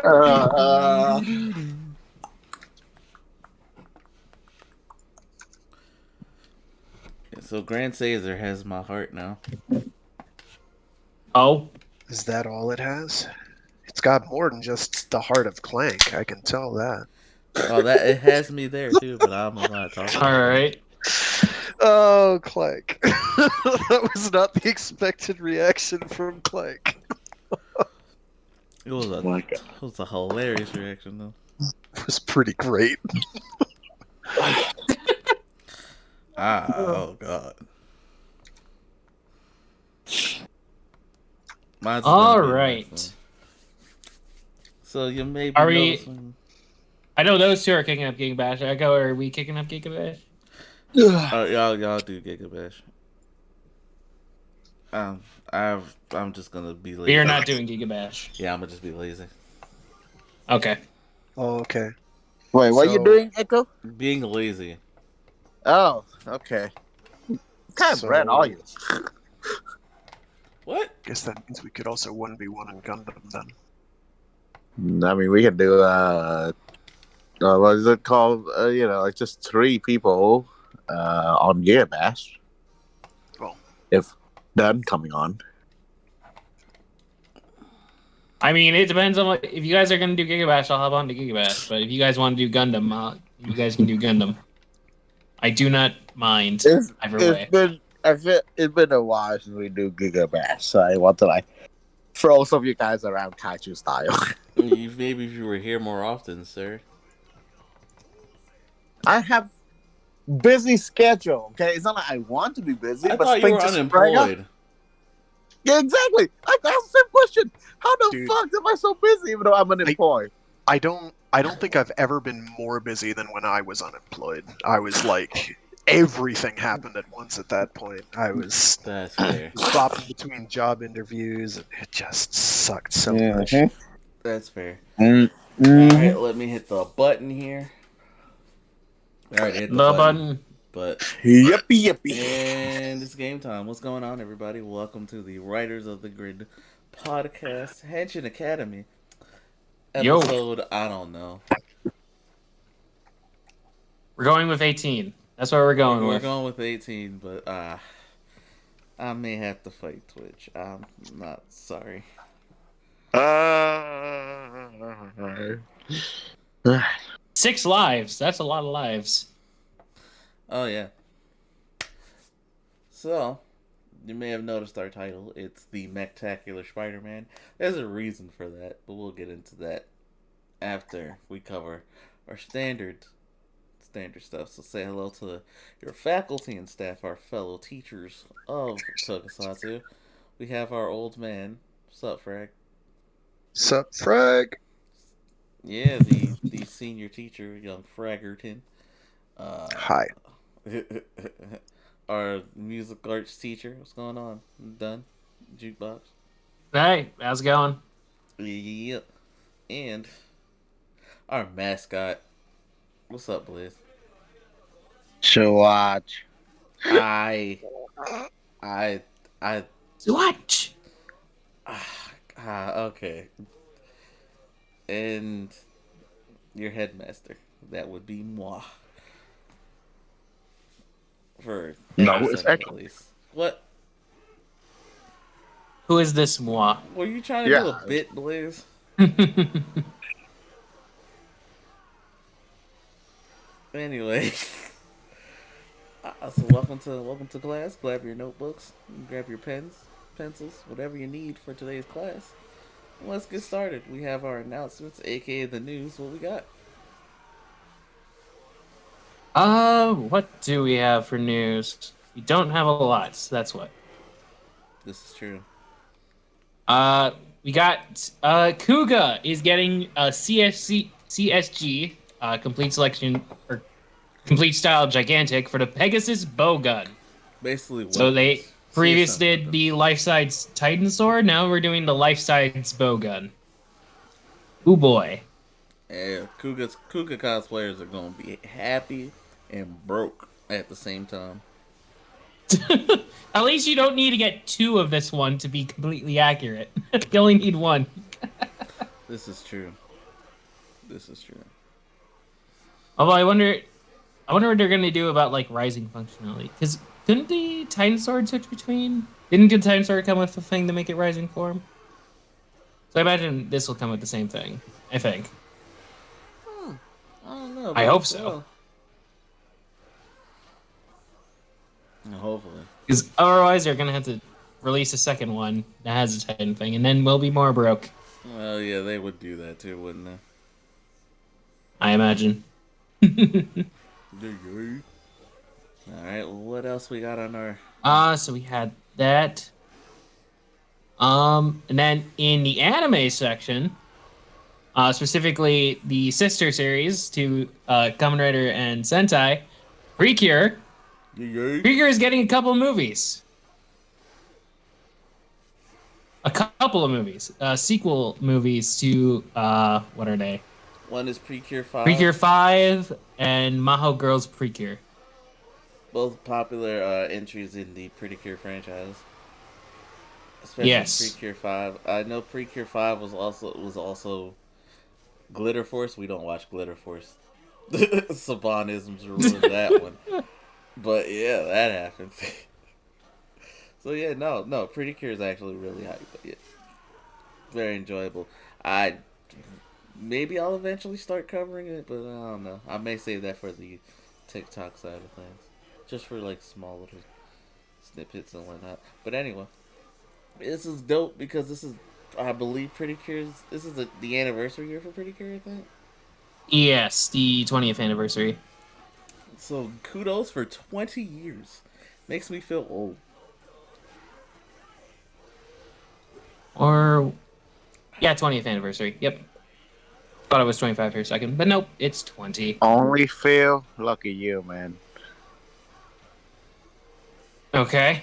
Uh, So Grand Caesar has my heart now. Oh, Is that all it has? It's got more than just the heart of Clank, I can tell that. Oh, that it has me there too, but I'm not talking all about that. right. Oh, Clank. That was not the expected reaction from Clank. It was a my God. it was a hilarious reaction though. It was pretty great. Oh god. Mine's is gonna All be a nice one. right. So you may be Are we? noticing. I know those two are kicking up Giga Bash. Echo, are we kicking up Giga Bash? Y'all do Giga Bash. I'm just gonna be lazy. We are not doing Giga Bash. Yeah, I'm gonna just be lazy. Okay. Oh, okay. Wait, what are you So- doing, Echo? Being lazy. Oh, okay. What kind of bread are you? What? Guess that means we could also 1v1 in Gundam then. I mean, we can do what is it called? Like just 3 people on Gear Bash. Well, If done coming on. I mean, it depends on what. If you guys are gonna do Giga Bash, I'll hop on to Giga Bash. But if you guys want to do Gundam, you guys can do Gundam. I do not mind either way. It's been a while since we do Giga Bash, so I want to like throw some of you guys around kaiju style. Maybe if you were here more often, sir. I have busy schedule. Okay, it's not like I want to be busy, I but thought you things were just spring up. unemployed. Yeah, exactly. I asked the same question. How the Dude. fuck am I so busy even though I'm unemployed? I don't think I've ever been more busy than when I was unemployed. I was like everything happened at once at that point. I was That's fair. bopping between job interviews and it just sucked so much. Mhm. That's fair. Mhm. Alright, let me hit the button here. Alright, hit the The button. button. But Yippee yippee. and it's game time. What's going on, everybody? Welcome to the Writers of the Grid podcast, Henshin Academy. Yo. Episode, I don't know. We're going with 18. That's what we're going We're with. going with 18, but I may have to fight Twitch. I'm not sorry. 6 lives. That's a lot of lives. Oh yeah. So, you may have noticed our title. It's the Mechtacular Spider-Man. There's a reason for that, but we'll get into that after we cover our standard stuff. So say hello to your faculty and staff, our fellow teachers of Tokusatsu. We have our old man. What's up, Frag? Sup, Frag? Yeah, the senior teacher, young Fraggerton. Hi. Our music arts teacher. What's going on? Done? Jukebox? Hey, how's it going? Yeah. And our mascot. What's up, Blizz? So watch. I What? okay. And your headmaster. That would be moi. For No, any it's second, Echo. at least. What? Who is this moi? Were you trying to do a Yeah. bit, Blizz? Anyway. So welcome to class. Grab your notebooks, grab your pens, pencils, whatever you need for today's class. Let's get started. We have our announcements, aka the news. What we got? What do we have for news? We don't have a lot, so that's what. This is true. We got Kuga is getting a CSG complete selection or complete style gigantic for the Pegasus bowgun. Basically, So they weapons. previous CSM did weapons. the life size Titan sword. Now we're doing the life size bowgun. Ooh boy. Yeah, Kuga cosplayers are gonna be happy and broke at the same time. At least you don't need to get 2 of this one to be completely accurate. You only need 1. This is true. This is true. Although I wonder what they're gonna do about like rising functionality. Because couldn't the Titan Sword switch between? Didn't the Titan Sword come with the thing to make it rising form? So I imagine this will come with the same thing. I think. I don't know, I but hope it's so. Hopefully. Because otherwise they're gonna have to release a second one that has a Titan thing, and then we'll be more broke. Well, yeah, they would do that too, wouldn't they? I imagine. All right. Well, what else we got on our? So we had that. And then in the anime section, specifically the sister series to Kamen Rider and Sentai, Precure. Precure is getting a couple of movies. A couple of movies. Sequel movies to what are they? One is Precure 5. Precure 5 and Maho Girls Precure. Both popular entries in the Precure franchise. Especially Yes. Precure 5. I know Precure 5 was also Glitter Force. We don't watch Glitter Force. Sabanisms ruined that one. But yeah, that happened. So yeah, no, Precure is actually really hype. But yeah, very enjoyable. I maybe I'll eventually start covering it, but I don't know. I may save that for the TikTok side of things, just for like small little snippets and whatnot. But anyway, this is dope because this is, I believe, Pretty Cure's. This is the anniversary year for Pretty Cure, I think. Yes, the 20th anniversary. So kudos for 20 years. Makes me feel old. Or, yeah, 20th anniversary. Yep. Thought it was 25 for a second, but nope, it's 20. Only Phil, lucky you, man. Okay.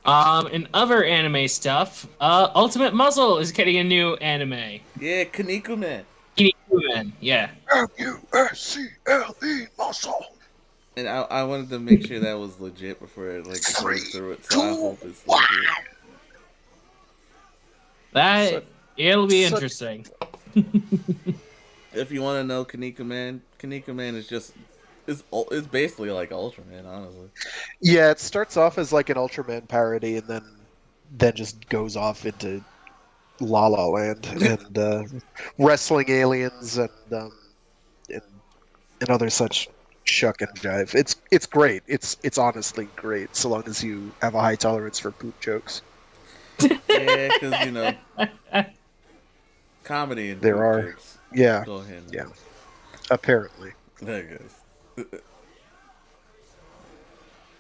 In other anime stuff, Ultimate Muscle is getting a new anime. Yeah, Kaniku Man. Kinnikuman, yeah. Muscle muscle. And I wanted to make sure that was legit before I like Three, played through it, so I 2, hope it's 1. legit. That it'll be Such- interesting. If you want to know Kanika Man is just it's basically like Ultraman, honestly. Yeah, it starts off as like an Ultraman parody, and then just goes off into La La Land and wrestling aliens and and other such shuck and jive. It's great. It's honestly great, so long as you have a high tolerance for poop jokes. Yeah, because comedy and There poop are, jokes yeah, go hand in yeah, hand. apparently. There it goes.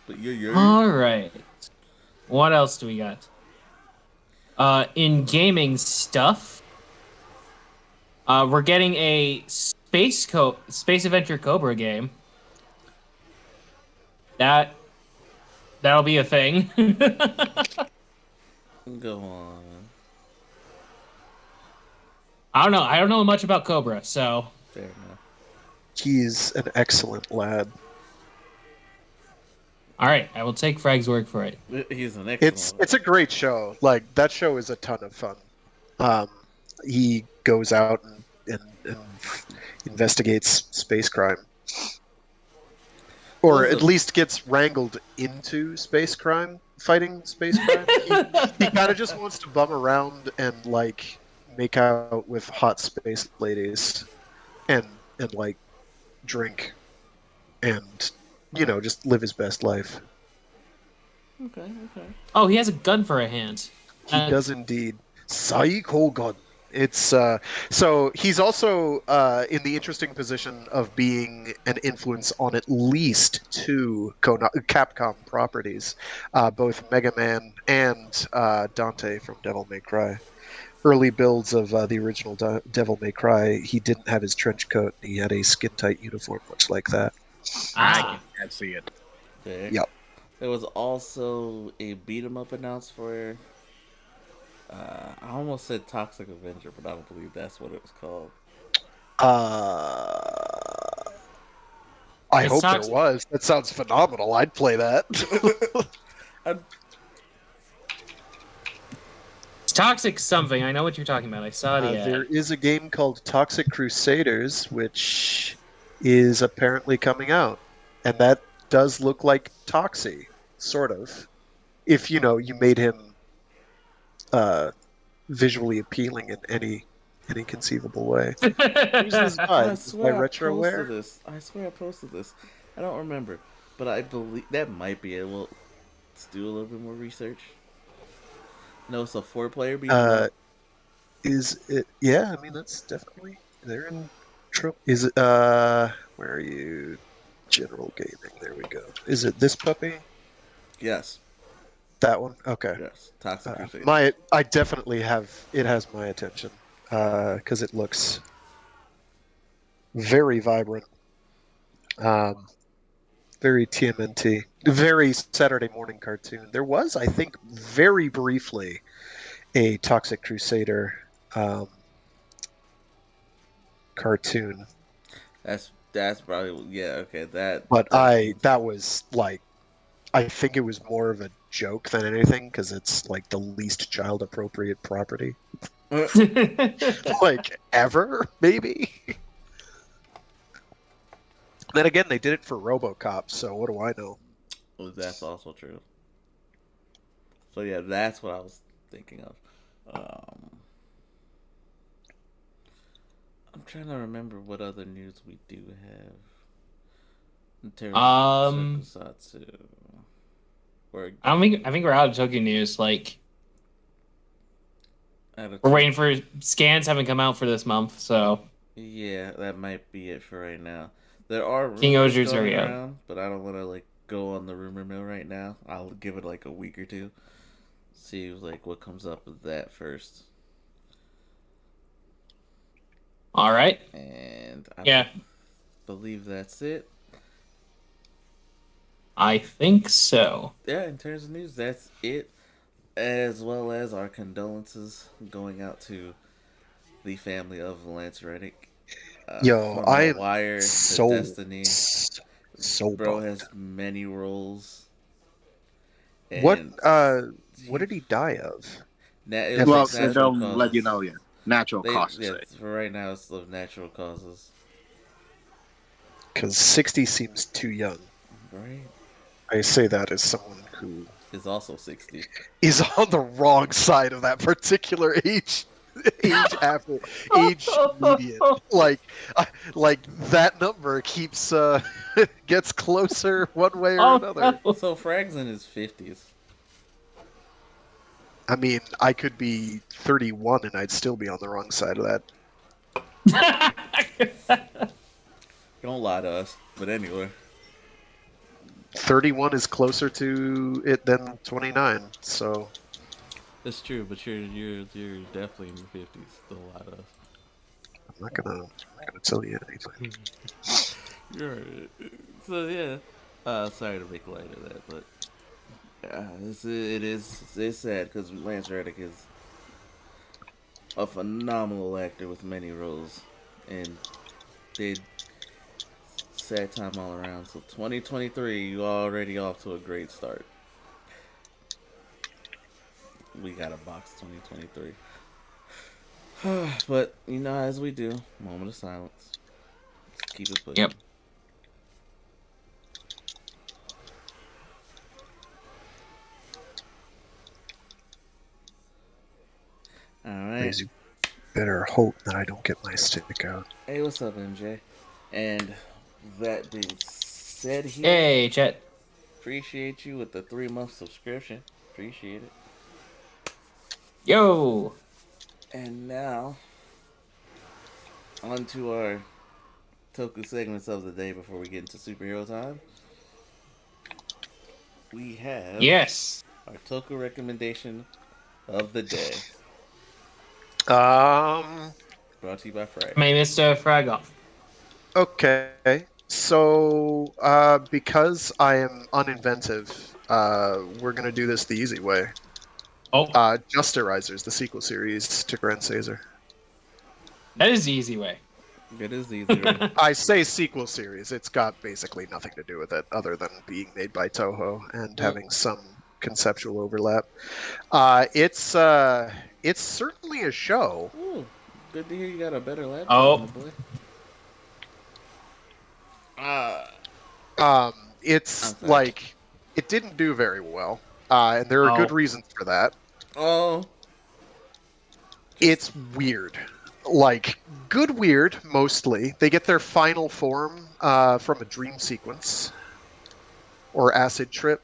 But yeah. All right. What else do we got? In gaming stuff, we're getting a Space Adventure Cobra game. That'll be a thing. Go on. I don't know. I don't know much about Cobra, so Fair enough. He's an excellent lad. all right. I will take Frag's word for it. He's an It's excellent. a great show. Like that show is a ton of fun. Um, he goes out and investigates space crime, or at least gets wrangled into space crime, fighting space crime. He kind of just wants to bum around and like make out with hot space ladies, and like drink and just live his best life. Okay. Oh, he has a gun for a hand. He does indeed. Psycho gun. It's so he's also in the interesting position of being an influence on at least two Capcom properties, both Mega Man and Dante from Devil May Cry. Early builds of the original Devil May Cry, he didn't have his trench coat. He had a skin tight uniform, much like that. I can see it. Fair. Yep. There was also a beat 'em up announced for. I almost said Toxic Avenger, but I don't believe that's what it was called. I It's hope toxic. there was. That sounds phenomenal. I'd play that. It's Toxic something. I know what you're talking about. I saw the There ad. is a game called Toxic Crusaders, which is apparently coming out, and that does look like Toxie, sort of. If you made him uh, visually appealing in any conceivable way. Who's this by? I This is by swear I Retroware. posted this. I swear I posted this. I don't remember, but I believe that might be it. Well, let's do a little bit more research. No, it's a 4-player beat 'em Uh, up. is it? Yeah, I mean that's definitely they're in. Is it? Where are you? General gaming. There we go. Is it this puppy? Yes, That one? Okay. yes. Toxic My Crusaders. I definitely have it has my attention because it looks very vibrant, um, very TMNT, very Saturday morning cartoon. There was, I think, very briefly a Toxic Crusader um, cartoon, That's probably yeah. Okay, but that that was like I think it was more of a joke than anything because it's like the least child appropriate property like ever maybe. Then again, they did it for RoboCop, so what do I know? that's also true. So yeah, that's what I was thinking of. Um, I'm trying to remember what other news we do have in terms of um, Tokusatsu. Or I think we're out of Tokyo news. Like we're attitude. waiting for scans haven't come out for this month, so Yeah, that might be it for right now. There are King rumors Oger's going already out. around, but I don't want to like go on the rumor mill right now. I'll give it like a week or two, see like what comes up with that first. All right. And I Yeah, believe that's it. I think so. Yeah, in terms of news, that's it. As well as our condolences going out to the family of Lance Reddick. Yo, From I The am Wire to so Destiny, so bro bummed. has many roles, What and uh what he did he die of? it was Well, of they FXN? natural don't let you causes. know yet. Natural They causes. yeah, for right now it's of natural causes, Because 60 seems too young. right? I say that as someone who Is also 60. is on the wrong side of that particular age median. Like like that number keeps gets closer one way or Oh another. no. So Frag's in his 50s. I mean, I could be 31 and I'd still be on the wrong side of that. Don't lie to us. But anyway, 31 is closer to it than 29. So it's true. But you're definitely in your 50s. Don't lie to us. I'm not gonna tell you anything. You're so yeah. Sorry to make light of that, but it's sad because Lance Reddick is a phenomenal actor with many roles, and they sad time all around. So 2023, you already off to a great start. We got a box 2023, but you know as we do, moment of silence. Let's keep it Yep. pushing. All right. Please, you better hope that I don't get my stick out. Hey, what's up, MJ? And that being said, here, Hey, Chet. appreciate you with the 3 month subscription. Appreciate it. Yo. And now, on to our Toku segments of the day before we get into superhero time. We have Yes. our Toku recommendation of the day, Um. brought to you by Frag. May Mr. Fragoff. Okay. So, because I am uninventive, we're gonna do this the easy way. Oh, Justerizers, the sequel series to Grand Caesar. that is the easy way. It is the easy way. I say sequel series. It's got basically nothing to do with it, other than being made by Toho and having some conceptual overlap. It's it's certainly a show. Ooh, good to hear you got a better laptop, Oh. my boy. I'm It's sorry. like it didn't do very well, and there are good Oh. reasons for that. Oh, just It's weird, like good weird mostly. They get their final form from a dream sequence or acid trip.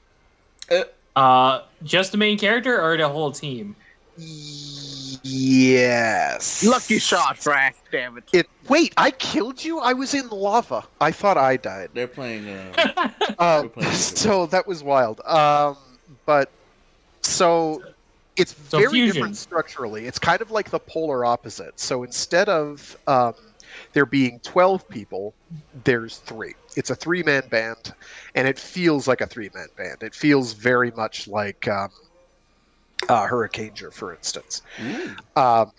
Just the main character or the whole team? Yes. Lucky shot, Frank. Damn it. Wait, I killed you? I was in lava. I thought I died. they're playing. Uh, We're playing each other. so that was wild. But so it's So very different fusion. structurally. It's kind of like the polar opposite. So instead of there being 12 people, there's three. It's a three-man band, and it feels like a three-man band. It feels very much like Hurricaneger, for instance, Ooh, um,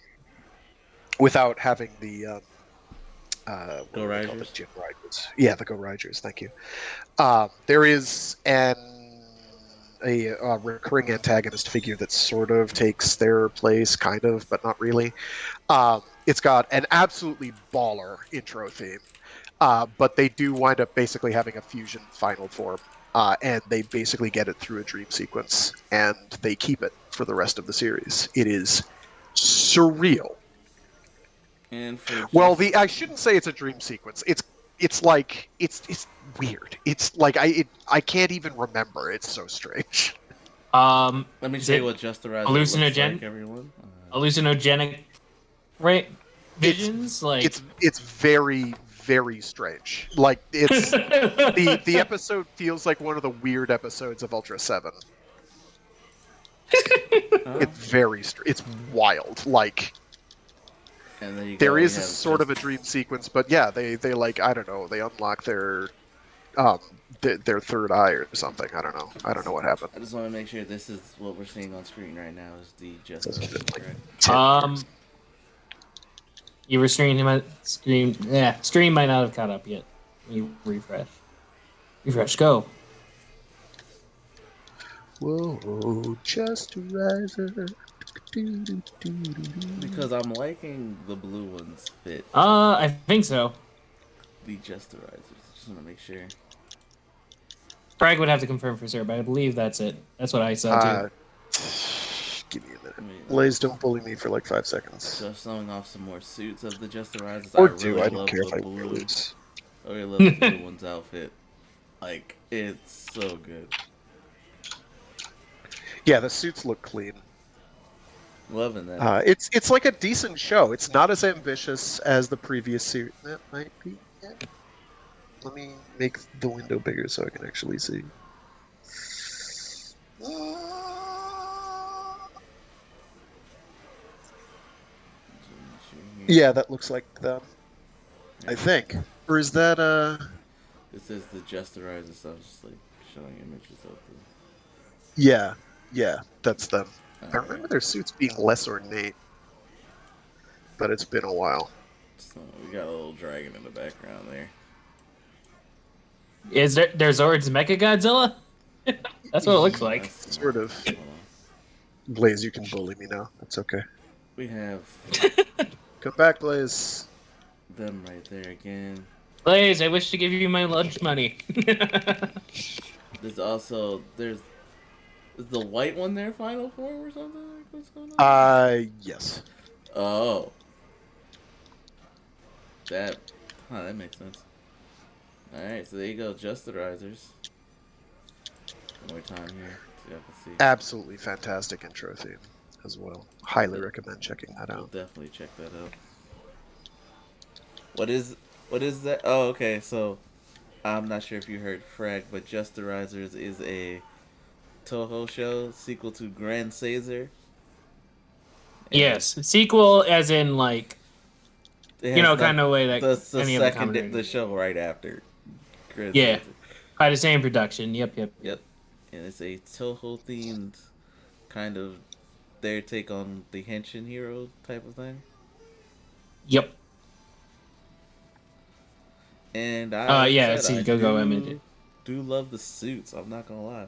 without having the what Go are they called? The Riders. Gym Riders. Yeah, the Go Riders. Thank you. There is a recurring antagonist figure that sort of takes their place, kind of, but not really. It's got an absolutely baller intro theme, but they do wind up basically having a fusion final form, and they basically get it through a dream sequence, and they keep it for the rest of the series. It is surreal. And for Well, just I shouldn't say it's a dream sequence. It's like it's weird. It's like I can't even remember. It's so strange. let me Is show you it what Justerizer looks like, hallucinogen? everyone. Hallucinogenic, right? It's Visions, like. it's very very strange. Like it's the episode feels like one of the weird episodes of Ultra 7. Oh, It's it's wild. Like and there you there go. We is a have sort just. of a dream sequence, but yeah, they like I don't know, they unlock um their third eye or something. I don't know what happened. I just want to make sure this is what we're seeing on screen right now is the It's been Justerizer, like correct? 10 years. You were stream. Yeah, stream might not have caught up yet. You refresh. Refresh. Go. Whoa, just a riser. Because I'm liking the blue ones fit I think so. the Justerizers. Just want to make sure. Frank would have to confirm for sure, but I believe that's it. That's what I saw too. Uh, give me a minute. I mean, Blaze, don't bully me for like 5 seconds. so showing off some more suits of the Justerizers. I Or do, really I don't love care the if I blue. lose. I really love the blue one's outfit. Like, it's so good. Yeah, the suits look clean. Loving that. It's like a decent show. It's not as ambitious as the previous series. That might be. Yeah. Let me make the window bigger so I can actually see. Yeah, that looks like them. I think. Or is that This is the Justerizer, so I'm just like showing images of them. Yeah, yeah, that's them. I Alright. remember their suits being less ornate, but it's been a while. So we got a little dragon in the background there. Is there's Zord's Mecha Godzilla? That's what it looks like. That's Sort of. hold on. Blaze, you can bully me now. That's okay. We have Come back, Blaze. them right there again. Blaze, I wish to give you my lunch money. There's also is the white one there final form or something? Like what's going on? Yes. Oh. That makes sense. Alright, so there you go, Justerizers. One more time here, so you can see. Absolutely fantastic intro theme as well. Highly recommend checking that We'll out. definitely check that out. What is that? Oh, okay, so I'm not sure if you heard Frag, but Justerizers is a Toho show sequel to Grand Caesar. Yes, sequel as in like It has kind of way that the any other second comedy. the show right after Grand Yeah, Caesar. by the same production. Yep. Yep, and it's a Toho themed kind of their take on the Henshin hero type of thing. Yep. And I Yeah, said see, I go image it. do love the suits. I'm not gonna lie.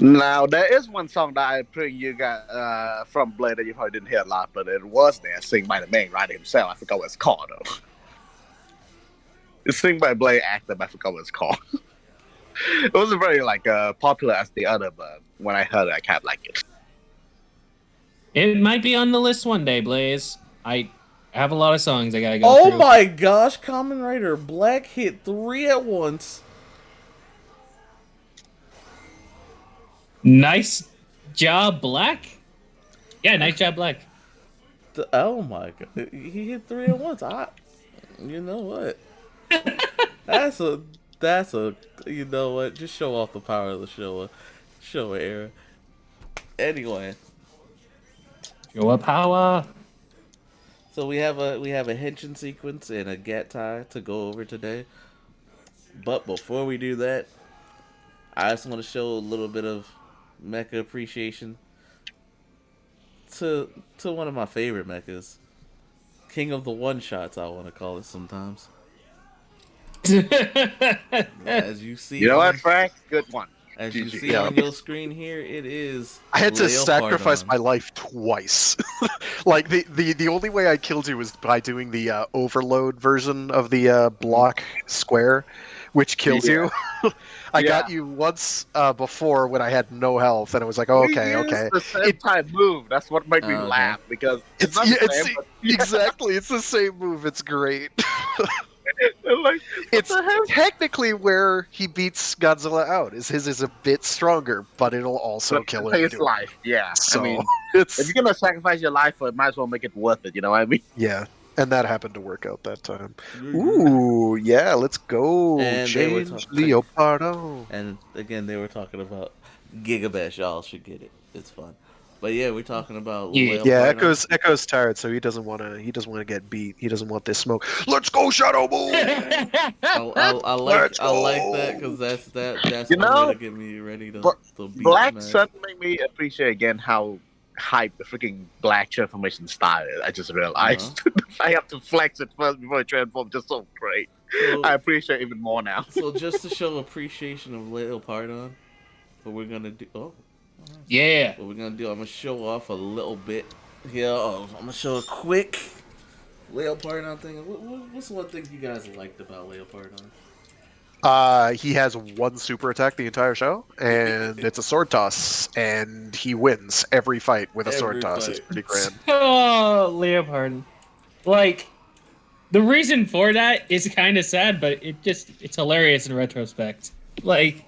Now there is one song that I think you got from Blade that you probably didn't hear a lot, but it was there, sing by the main writer himself. I forgot what it's called though. It's sing by Blade actor, but I forgot what it's called. It wasn't very like popular as the other, but when I heard it, I kind of like it. It might be on the list one day, Blaze. I have a lot of songs I gotta go Oh through. my gosh, Kamen Rider Black hit 3 at once. Nice job, Black. Yeah, nice job, Black. Oh my god, he hit 3 at once. You know what? That's a, you know what? Just show off the power of the Showa era. Anyway, Show power. so we have a henshin sequence and a gattai to go over today. But before we do that, I just want to show a little bit of mecha appreciation to one of my favorite mechas, King of the One Shots. I want to call it sometimes. As you see, You know what, Frank? Good one. As you GG. see on your screen here, it is. I had to Leo sacrifice Pardon. my life twice. Like the only way I killed you was by doing the overload version of the block square, which kills Yeah. you. I Yeah. got you once before when I had no health, and it was like, We okay, use okay. the same type move. That's what made me Okay. laugh because It's not yeah, the it's same, but exactly it's the same move. It's great. like, It's what the hell? technically where he beats Godzilla out. His is a bit stronger, but it'll also But kill it him. takes life. Yeah. So I mean, it's if you're gonna sacrifice your life for it, might as well make it worth it. You know what I mean? yeah, and that happened to work out that time. Ooh, yeah, let's go. And they were Change talking. Leopardo. And again, they were talking about Gigabash. Y'all should get it. It's fun. But yeah, we're talking about Yeah. Leo Yeah, Pardon. Echo's tired, so he doesn't want to get beat. He doesn't want this smoke. Let's go, Shadow Moon. I Let's like that go. because that's You one way know, to get me ready to but beat Black Smash. Sun made me appreciate again how hype the freaking Black transformation style is. I just realized I have to flex it first before it transforms. Just so great. So, I appreciate it even more now. so just to show appreciation of Leo Pardon, what we're gonna do? Yeah. What we're gonna do? I'm gonna show off a little bit here. I'm gonna show a quick Leo Pardon thing. What's one thing you guys liked about Leo Pardon? He has one super attack the entire show, and it's a sword toss, and he wins every fight with a sword Every toss. fight. It's pretty grand. Oh, Leopard. Like, the reason for that is kind of sad, but it's hilarious in retrospect. Like,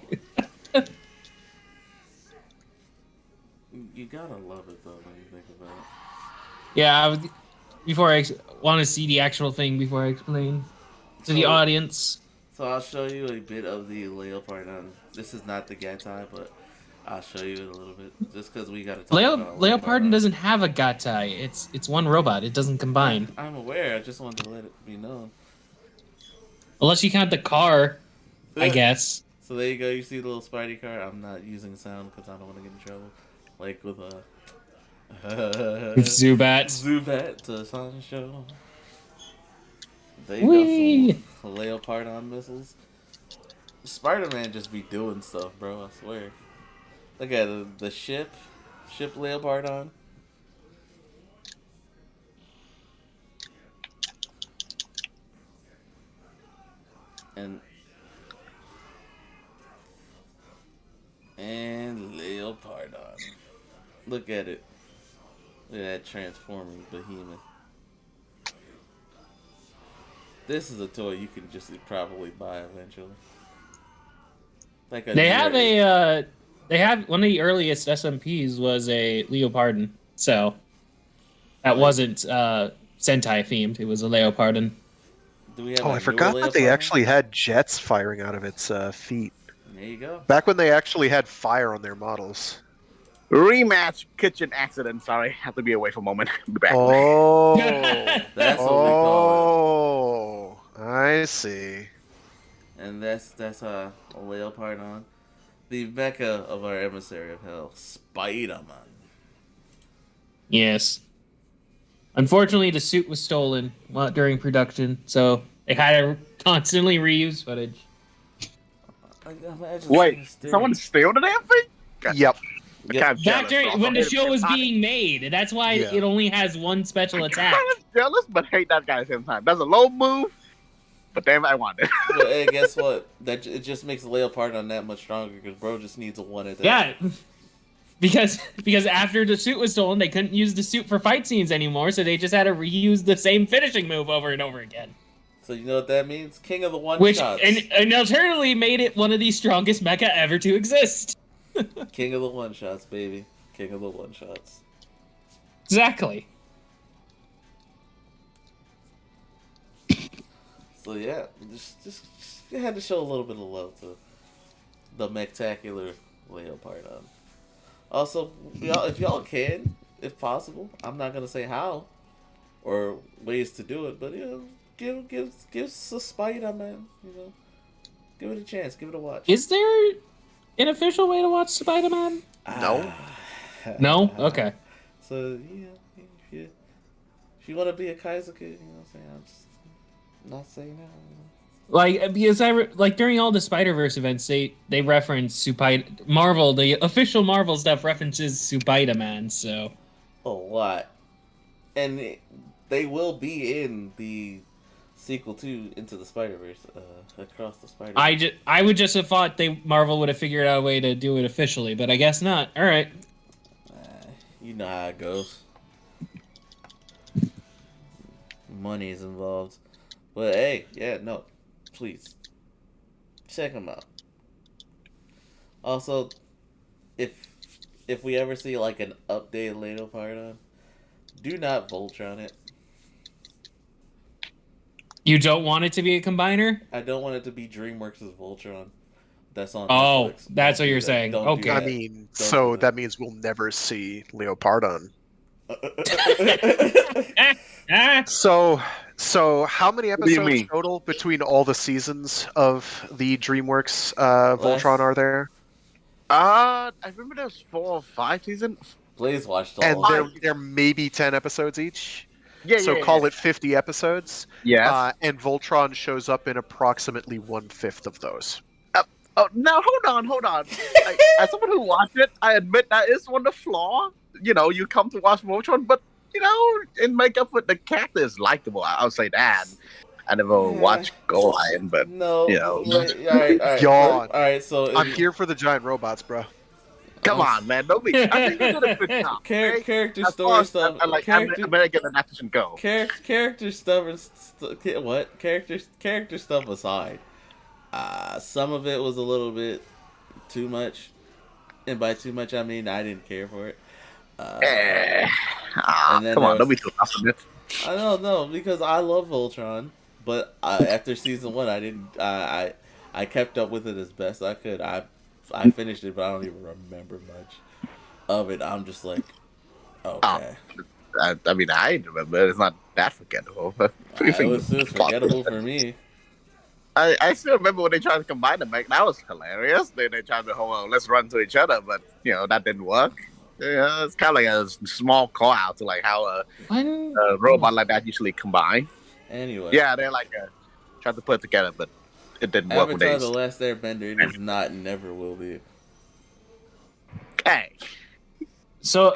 You gotta love it though when you think about it. yeah, before I want to see the actual thing before I explain to the So- audience. So I'll show you a bit of the Leo Pardon. This is not the Gatai, but I'll show you it a little bit just because we gotta talk about Leopard doesn't have a gatai. It's one robot. It doesn't combine. I'm aware. I just wanted to let it be known. Unless you count the car, I guess. So there you go. You see the little Spidey car. I'm not using sound because I don't want to get in trouble. Like with With Zubat. Zubat to Sun Show. They Whee! got some Leo Pardon missiles. Spider-Man just be doing stuff, bro. I swear. Look at the ship Leo Pardon. And Leo Pardon. Look at it. Look at that transforming behemoth. This is a toy you can just probably buy eventually. Like They have one of the earliest SMPs was a Leopardon, so that wasn't Sentai themed. It was a Leopardon. Do we have Oh, I forgot that they actually had jets firing out of its feet. There you go. Back when they actually had fire on their models. Rematch kitchen accident. Sorry, have to be away for a moment. Be back. Oh, That's what we call I see. it. And that's a Leo Pardon. The mecha of our emissary of hell, Spider-Man. Yes. Unfortunately, the suit was stolen during production, so they had to constantly reuse footage. Imagine Wait, someone steal the damn thing? Yep. I'm kind of Back jealous. during when the show was being made. That's why Yeah. it only has one special I'm attack. kind of jealous, but hate that guy at the same time. That's a low move, but damn, I want it. But hey, guess what? It just makes Leopardon that much stronger because bro just needs a one attack. Yeah. Because after the suit was stolen, they couldn't use the suit for fight scenes anymore, so they just had to reuse the same finishing move over and over again. So you know what that means? King of the one Which shots. and alternatively made it one of the strongest mecha ever to exist. King of the one shots, baby. King of the one shots. Exactly. So yeah, just had to show a little bit of love to the Mechtacular Leopardon. Also, if y'all can, if possible, I'm not gonna say how or ways to do it, but give Spider Man, give it a chance, give it a watch. Is there an official way to watch Spider-Man? No. No? Okay. So if you want to be a Kaiser kid, you know what I'm saying? I'm just not saying that. Like, because during all the Spider-Verse events, they reference Marvel, the official Marvel stuff references Spider-Man, so. A lot. And they will be in the sequel to Into the Spider-Verse, Across the Spider-Verse. I would just have thought Marvel would have figured out a way to do it officially, but I guess not. All right. You know how it goes. Money is involved. But hey, yeah, no. Please. Check them out. Also, if we ever see like an updated Leopardon, do not Voltron it. You don't want it to be a combiner? I don't want it to be DreamWorks' Voltron. That's on Oh, Netflix. that's Don't what do you're that. saying. Don't do Okay. I that. mean, Don't so do that means we'll never see Leopardon. So how many do you episodes mean? total between all the seasons of the DreamWorks Voltron are there? I remember there was 4 or 5 seasons. Blaze watched all And of it. there may be 10 episodes each. Yeah, So yeah, call yeah. it 50 episodes. Yes. And Voltron shows up in approximately 1/5 of those. Oh, now hold on. As someone who watched it, I admit that is one of the flaw. You come to watch Voltron, but in makeup with the character is likable. I'll say that. I never watched Go Lion, but No. Wait, all right. Yawn. All right. So I'm here for the giant robots, bro. come on, man, don't be. I think you did a good job. Okay? Character As story far as, stuff. American adaptation go. Character stuff. What? Character stuff aside. Some of it was a little bit too much, and by too much I mean I didn't care for it. And then Come on, there don't be was- too tough on it. I don't know because I love Voltron, but after season 1, I didn't. I kept up with it as best I could. I finished it, but I don't even remember much of it. I'm just like, okay. I mean, I remember. It's not that forgettable. It was forgettable for me. I still remember when they tried to combine them. Like, that was hilarious. They tried to let's run to each other, but that didn't work. Yeah, it's kind of like a small call out to like how a robot like that usually combine. Anyway. Yeah, they're like tried to put it together, but it didn't work. Avatar: The Last Airbender, it is not and never will be. Okay. So,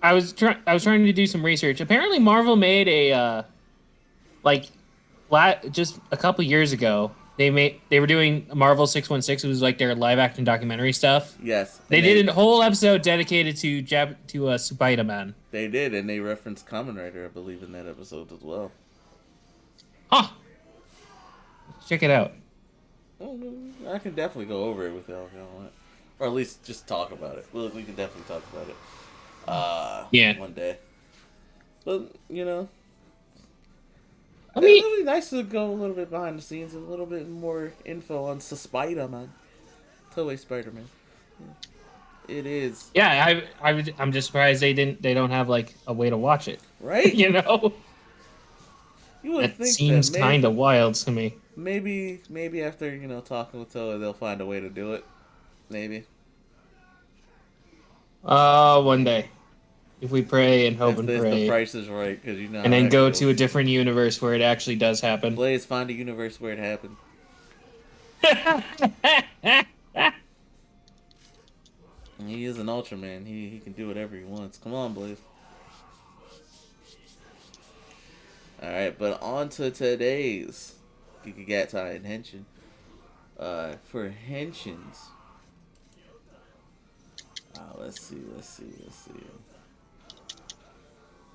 I was trying to do some research. Apparently, Marvel made a just a couple years ago. They were doing Marvel 616. It was like their live action documentary stuff. Yes. They did a whole episode dedicated to Spider-Man. They did, and they referenced Kamen Rider, I believe, in that episode as well. Huh. Check it out. I can definitely go over it with y'all if y'all want. Or at least just talk about it. We can definitely talk about it. Yeah. One day. But, I mean, it's really nice to go a little bit behind the scenes and a little bit more info on Spider-Man. Toei Spider-Man. Yeah. It is. Yeah, I'm just surprised they don't have like a way to watch it. Right? You know? You would That think seems that kind of wild to me. Maybe after, talking with Toei, they'll find a way to do it. Maybe. One day. If we pray and hope If and the pray. price is right, because And then go to a different universe where it actually does happen. Blaze, find a universe where it happened. He is an Ultraman. He can do whatever he wants. Come on, Blaze. Alright, but on to today's Gigatai and Henshin. For Henshins. Let's see.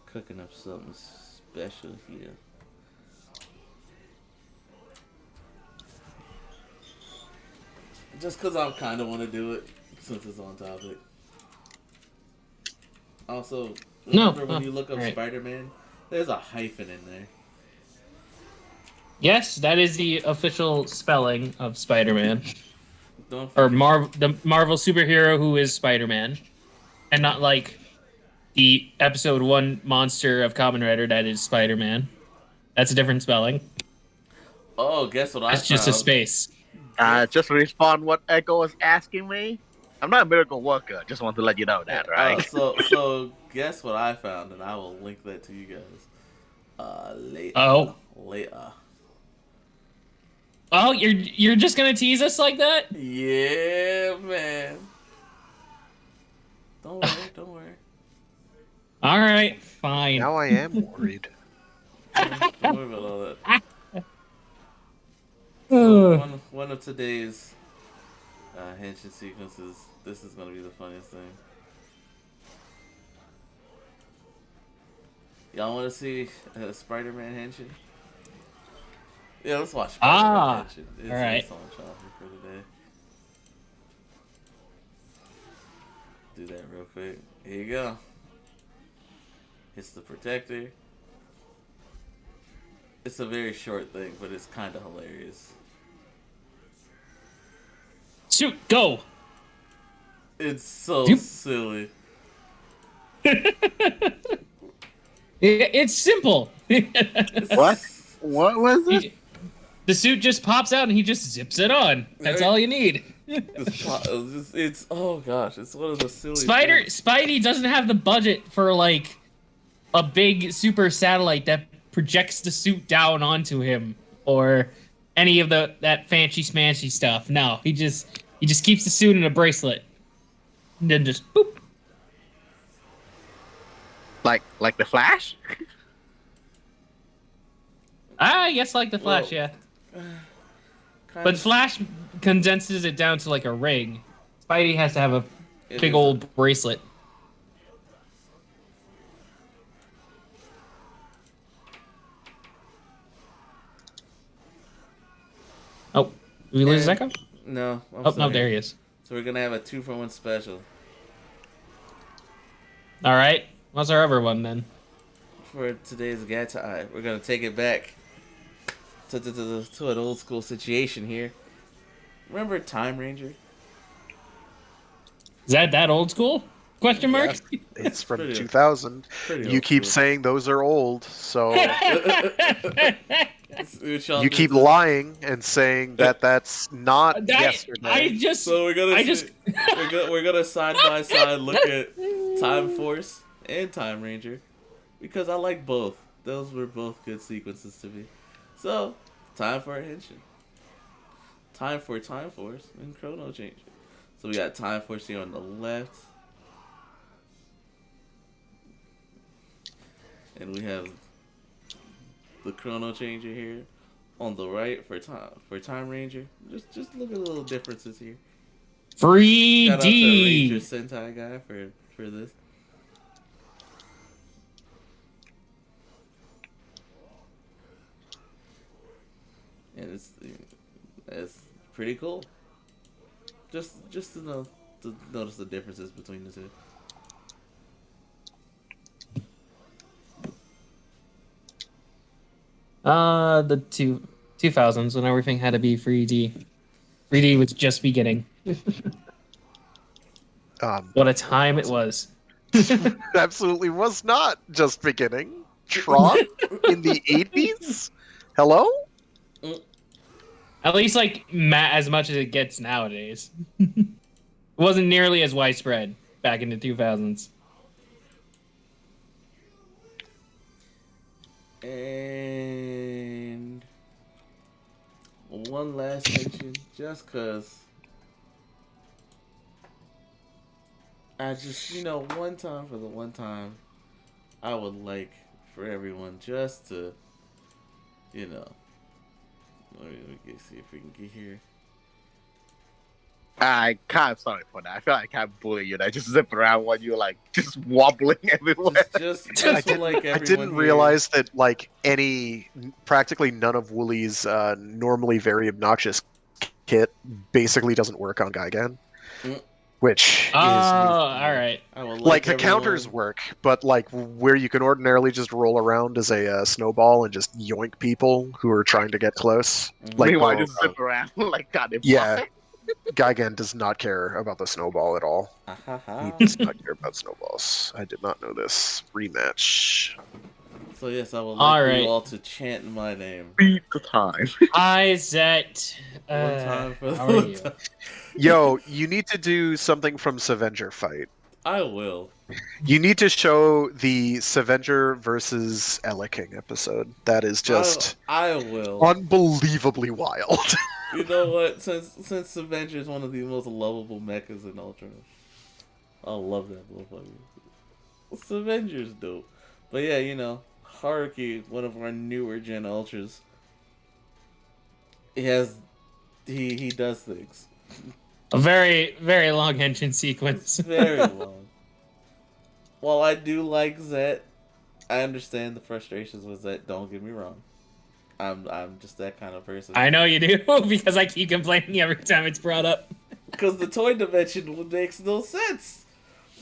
Cooking up something special here. Just because I kind of want to do it, since it's on topic. Also, remember when you look up Spider-Man, there's a hyphen in there. Yes, that is the official spelling of Spider-Man. Don't Or forget. the Marvel superhero who is Spider-Man. And not like the episode 1 monster of Kamen Rider that is Spider-Man. That's a different spelling. Oh, guess what I That's just a found? space. Just respond what Echo is asking me. I'm not a miracle worker. Just want to let you know that, right? So guess what I found, and I will link that to you guys. Later. Oh. Later. Oh, you're just gonna tease us like that? Yeah, man. Don't worry. All right, fine. Now I am worried. Don't worry about all that. So one of today's henshin sequences. This is gonna be the funniest thing. Y'all want to see Spider-Man henshin? Yeah, let's watch Spider-Man henshin. All right. It's on topic for today. Do that real quick. Here you go. It's the protector. It's a very short thing, but it's kind of hilarious. Shoot, go. It's so Shoot. silly. It's simple. What? What was it? The suit just pops out and he just zips it on. That's all you need. It's oh gosh, it's one of the silly Spidey doesn't have the budget for like a big super satellite that projects the suit down onto him or any of that fancy smancy stuff. No, he just keeps the suit in a bracelet and then just boop. Like the Flash? Yes, like the Flash, Well, yeah. But Flash condenses it down to like a ring. Spidey has to have a big old bracelet. Oh, did we lose Echo? No. No, there he is. So we're gonna have a 2-for-1 special. All right. What's our other one then? For today's Gatai, we're gonna take it back to an old school situation here. Remember Time Ranger? Is that old school? Question mark? Yeah, it's from 2000. You keep saying those are old, so you keep lying and saying that that's not yesterday. So we're gonna side by side look at Time Force and Time Ranger because I like both. Those were both good sequences to me. So time for a henshin. Time for Time Force and Chrono Changer. So we got Time Force here on the left. And we have the Chrono Changer here on the right for Time Ranger. Just look at the little differences here. 3D. Shout out to Ranger Sentai guy for this. And it's pretty cool. Just to notice the differences between the two. The 2000s when everything had to be 3D. 3D was just beginning. What a time it was. Absolutely was not just beginning. Tron in the 80s? Hello? At least like as much as it gets nowadays. It wasn't nearly as widespread back in the 2000s. And one last mention, just cause I just, one time for the one time, I would like for everyone just to, you know, see if we can get here. I kind of sorry for that. I feel like I can't bully you. I just zip around when you're like just wobbling everywhere. Just for like I everyone didn't here. realize that like practically none of Wooly's normally very obnoxious kit basically doesn't work on Gigan, Mm, which Oh, is all right. I would like like the counters everyone. work, but like where you can ordinarily just roll around as a snowball and just yoink people who are trying to get close, Mhm. like Meanwhile, go just around. zip around like goddamn Yeah, why? Gigan does not care about the snowball at all. Ah, ha, He ha. does not care about snowballs. I did not know this. Rematch. So yes, I would like All for you right. all to chant my name Beat the time. Hi, Zet. one time for the How are one you? time. Yo, you need to do something from Scavenger Fight. I will. You need to show the Scavenger versus King episode. That is just I will. unbelievably wild. You know what? Since Avenger is one of the most lovable mechas in Ultra, I love that motherfucker. Avenger's dope. But yeah, Haruki, one of our newer Gen Ultras, he has he does things. A very, very long Henshin It's sequence. very long. While I do like Zet, I understand the frustrations with Zet. Don't get me wrong. I'm just that kind of person. I know you do, because I keep complaining every time it's brought up. Because the toy dimension makes no sense.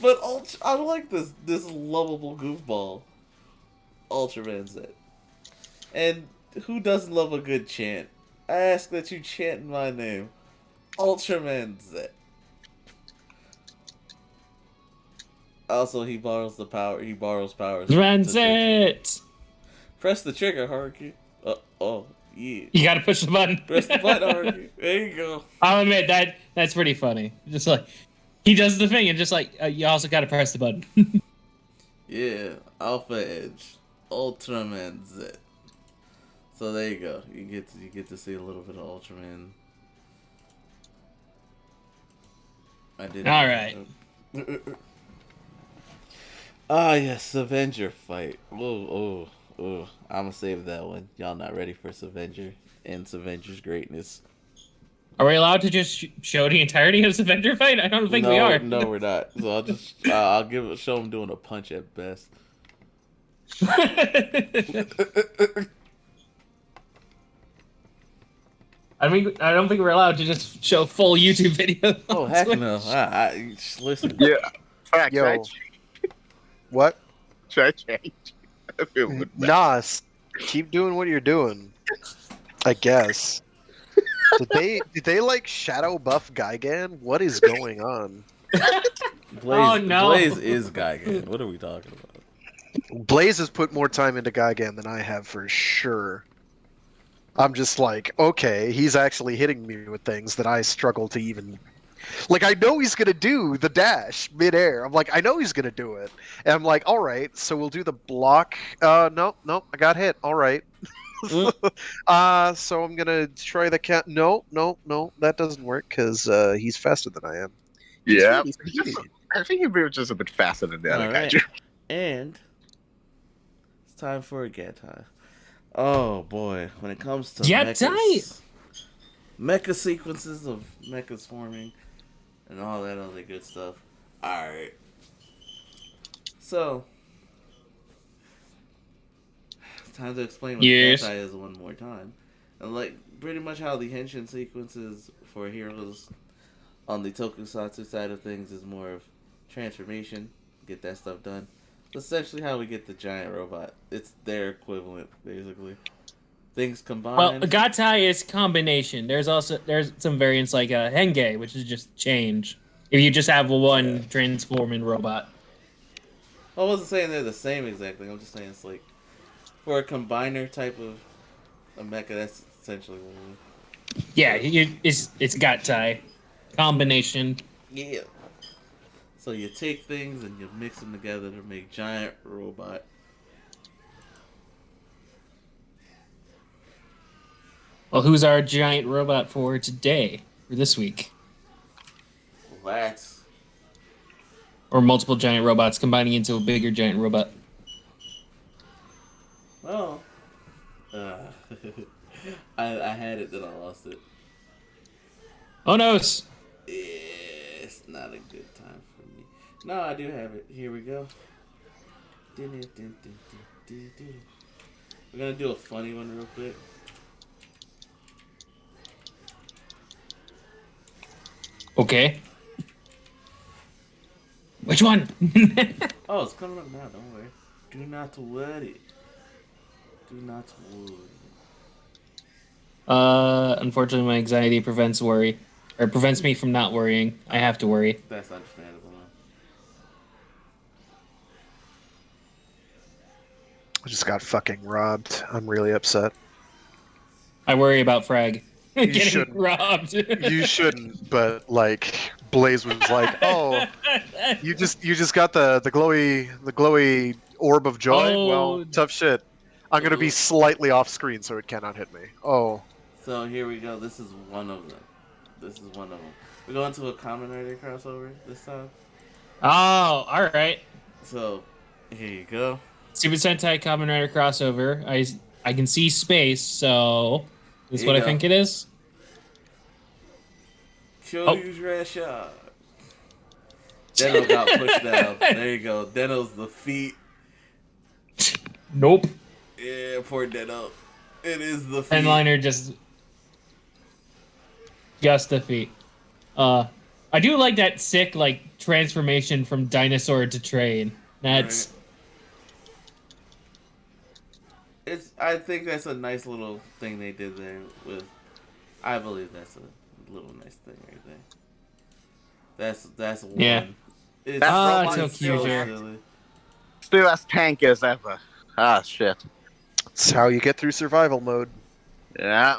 But I like this lovable goofball, Ultraman Zet. And who doesn't love a good chant? I ask that you chant my name, Ultraman Zet. Also, he borrows the power. He borrows powers to transform. Transit! Press the trigger, Haruki. Oh, yeah. You gotta push the button. Press the button, Haruki. There you go. I'll admit that's pretty funny. Just like he does the thing, and just like you also gotta press the button. Yeah, Alpha Edge, Ultraman Zet. So there you go. You get to see a little bit of Ultraman. I did. All right. Ah, yes, Avenger fight. Oh. I'm gonna save that one. Y'all not ready for Avenger and Avenger's greatness. Are we allowed to just show the entirety of the Avenger fight? I don't think we No, are. no, we're not. So I'll just I'll show him doing a punch at best. I don't think we're allowed to just show full YouTube video. Oh heck no! Listen. Yeah. Fact, Yo, what? should I change? I feel good. Nah, keep doing what you're doing. I guess. Did they like shadow buff Gigan? What is going on? Oh, no. Blaze is Gigan. What are we talking about? Blaze has put more time into Gigan than I have for sure. I'm just like, okay, he's actually hitting me with things that I struggle to even. Like, I know he's gonna do the dash midair. I'm like, I know he's gonna do it, and I'm like, all right, so we'll do the block. Nope, I got hit. All right. So I'm gonna try the cat. No, that doesn't work because he's faster than I am. He's Yeah. really speedy. I think he was just a bit faster than the other All guy. right, and it's time for a Gatai. Oh boy, when it comes to mecha sequences of mechas forming and all that other good stuff. All right, so it's time to explain what Yes. Gatai is one more time, and like pretty much how the Henshin sequences for heroes on the Tokusatsu side of things is more of transformation, get that stuff done. It's essentially how we get the giant robot. It's their equivalent, basically. Things Well, combined. Gatai is combination. There's some variants like Henge, which is just change. If you just have one transforming robot. I wasn't saying they're the same exactly. I'm just saying it's like for a combiner type of a mecha. That's essentially what it is. Yeah, it's Gatai. Combination. Yeah. So you take things and you mix them together to make giant robot. Well, who's our giant robot for today? For this week? That's or multiple giant robots combining into a bigger giant robot. Well, uh, I had it, then I lost it. Oh no! It's not a good time for me. No, I do have it. Here we go. We're gonna do a funny one real quick. Okay. Which one? Oh, it's coming up now. Don't worry. Do not worry. Do not worry. Unfortunately, my anxiety prevents worry, or prevents me from not worrying. I have to worry. That's understandable. Huh? I just got fucking robbed. I'm really upset. I worry about Frag getting shouldn't. robbed. You shouldn't, but like Blaze was like, "Oh, you just got the glowy orb of joy. Oh. Well, tough shit. I'm gonna be slightly off screen so it cannot hit me. Oh, So here we go. This is one of them. We're going to a Kamen Rider crossover this time. Oh, all right. So here you go. Super Sentai Kamen Rider crossover. I can see space, so this is what I think it is. Kyoryu's Rasha. Deno got pushed down. There you go. Deno's the feet. Nope. Yeah, poor Deno. It is the feet. Penliner just the feet. I do like that sick like transformation from dinosaur to train. That's right. I think that's a nice little thing they did there with. I believe that's a little nice thing right there. That's one. Yeah. That's so cute. Silly. Still as tanky as ever. Ah, shit. it's how you get through survival mode." Yeah.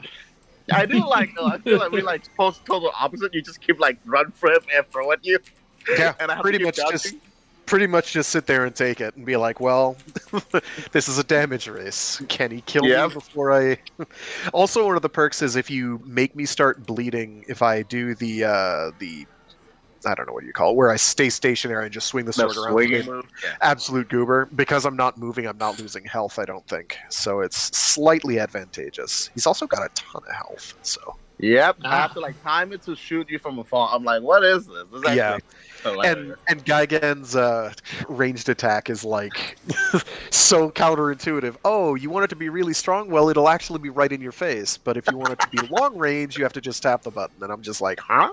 I do like, I feel like we like supposed total opposite. You just keep like run for him and throw at you. Yeah, And I have pretty to keep much pretty much just sit there and take it and be like, well, this is a damage race. Can he kill me before I... Also, one of the perks is if you make me start bleeding, if I do the I don't know what you call it, where I stay stationary and just swing the sword around. Move. Yeah. Absolute goober. Because I'm not moving, I'm not losing health, I don't think. So it's slightly advantageous. He's also got a ton of health, so... Yep, I have to like time it to shoot you from afar. I'm like, what is this? This is Yeah. hilarious. And Gigan's ranged attack is like so counterintuitive. Oh, you want it to be really strong? Well, it'll actually be right in your face. But if you want it to be long range, you have to just tap the button. And I'm just like, huh?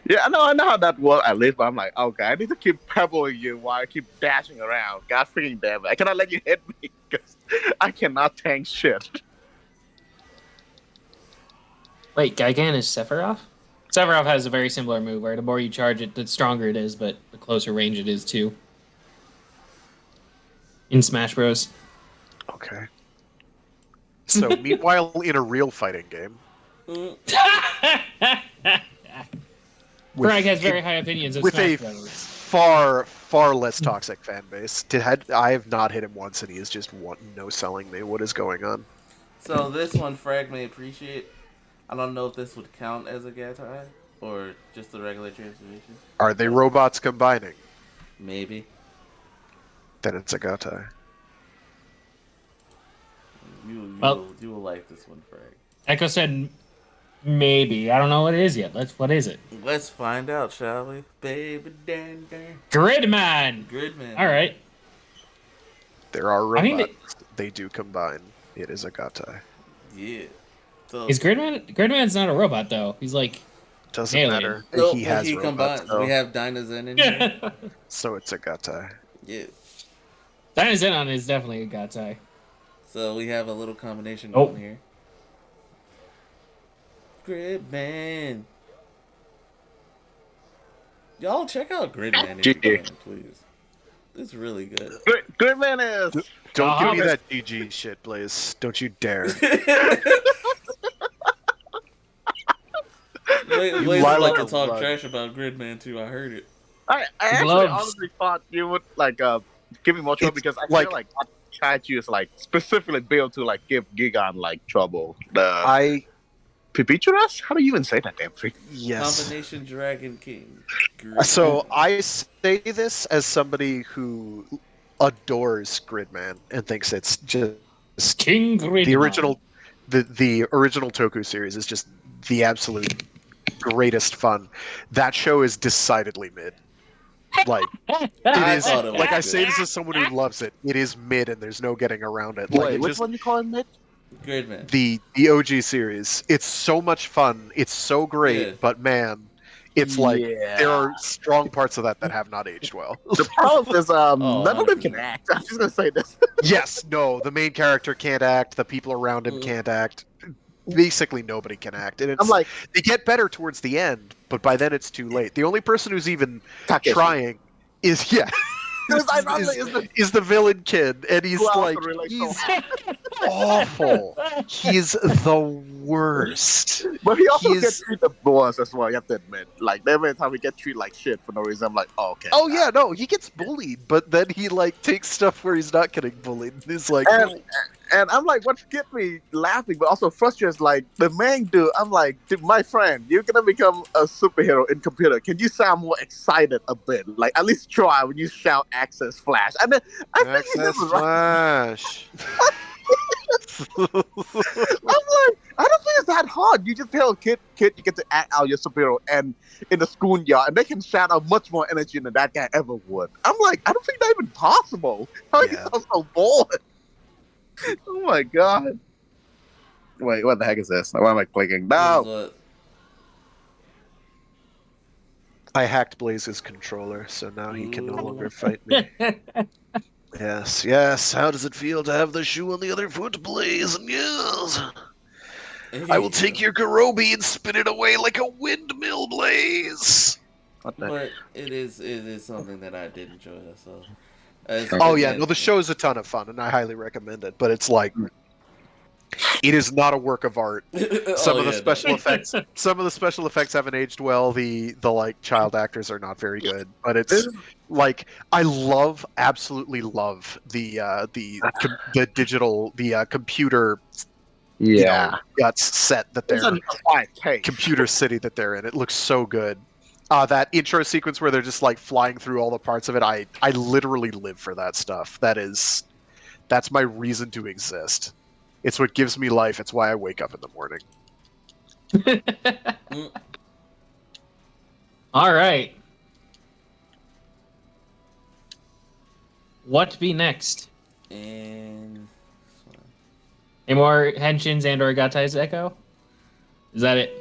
Yeah, I know how that works at least, but I'm like, okay, I need to keep pebbling you while I keep dashing around. God freaking damn it. I cannot let you hit me because I cannot tank shit. Wait, Gigan is Sephiroth? Sephiroth has a very similar move where the more you charge it, the stronger it is, but the closer range it is too. In Smash Bros. Okay. So, meanwhile, in a real fighting game... Frag has very high opinions of with Smash a Bros. far less toxic fan base. I have not hit him once, and he is just no-selling me. What is going on? So this one, Frag may appreciate. I don't know if this would count as a Gatai or just a regular transformation. Are they robots combining? Maybe. Then it's a Gatai. You will like this one, Frag. Echo said maybe. I don't know what it is yet. What is it? Let's find out, shall we? Baby Dan Dan. Gridman! Gridman. Alright. There are robots. They do combine. It is a Gatai. Yeah. So, is Gridman's not a robot though. He's like doesn't alien. matter. No, he has robots. combines. Though. We have Dynazen in here. So it's a Gatai. Yeah. Dynazenon is definitely a Gatai. So we have a little combination going here. Gridman. Y'all check out Gridman if you can, please. It's really good. Gridman is... Don't give me that GG shit, Blaze. Don't you dare. Blaze like to talk trash about Gridman too. I heard it. I actually honestly thought you would like give me more trouble because I feel like Kaiju is like specifically built to like give Gigan like trouble. Pipichuras? How do you even say that damn thing? Yes. Combination Dragon King. So I say this as somebody who adores Gridman and thinks it's just King the Gridman. original Toku series is just the absolute greatest fun. That show is decidedly mid. Like it I is. thought it Like I was say good. this as someone who loves it. It is mid, and there's no getting around it. Like Wait, it which just one you calling Mitch? Gridman. the OG series. It's so much fun. It's so great, Yeah. but man, it's like there Yeah. are strong parts of that that have not aged well. The problem is, Oh, none of them can 100%. act. I'm just gonna say this. Yes, no, the main character can't act. The people around him can't act. Basically, nobody can act, and I'm it's like they get better towards the end, but by then it's too late. The only person who's even Takeshi. trying is Because ironically, is the is the villain kid, and he's who I like also relate so he's awful. He's the worst. But he also He's gets treated the boss as well. You have to admit, like every time he gets treated like shit for no reason, I'm like, oh, okay. oh yeah, no, he gets bullied, but then he like takes stuff where he's not getting bullied. He's like, And and I'm like, what get me laughing, but also frustrated is like the main dude. I'm like, dude, my friend, you're gonna become a superhero in computer. Can you sound more excited a bit? Like at least try when you shout "Access Flash." And then I think he Access did right. Flash. I'm like, I don't think it's that hard. You just tell a kid, you get to act out your superhero and in the schoolyard, and they can shout out much more energy than that guy ever would. I'm like, I don't think that's even possible. How you Yeah. sound so bored? Oh my god. Wait, what the heck is this? Why am I clicking? This is No. what- I hacked Blaze's controller, so now he can no longer fight me. Yes, yes. How does it feel to have the shoe on the other foot, Blaze? Yes. I will take your Garobi and spin it away like a windmill, Blaze. What the? But it is something that I did enjoy. So. Oh yeah, no, the show is a ton of fun, and I highly recommend it. But it's like, it is not a work of art. Some of the special effects haven't aged well. The like child actors are not very good. But it's like I absolutely love the digital computer Yeah. guts set that It's they're a quiet take. computer city that they're in. It looks so good. That intro sequence where they're just like flying through all the parts of it, I literally live for that stuff. That's my reason to exist. It's what gives me life. It's why I wake up in the morning. All right. What be next? And Any more Henshins and or Gatai's Echo? Is that it?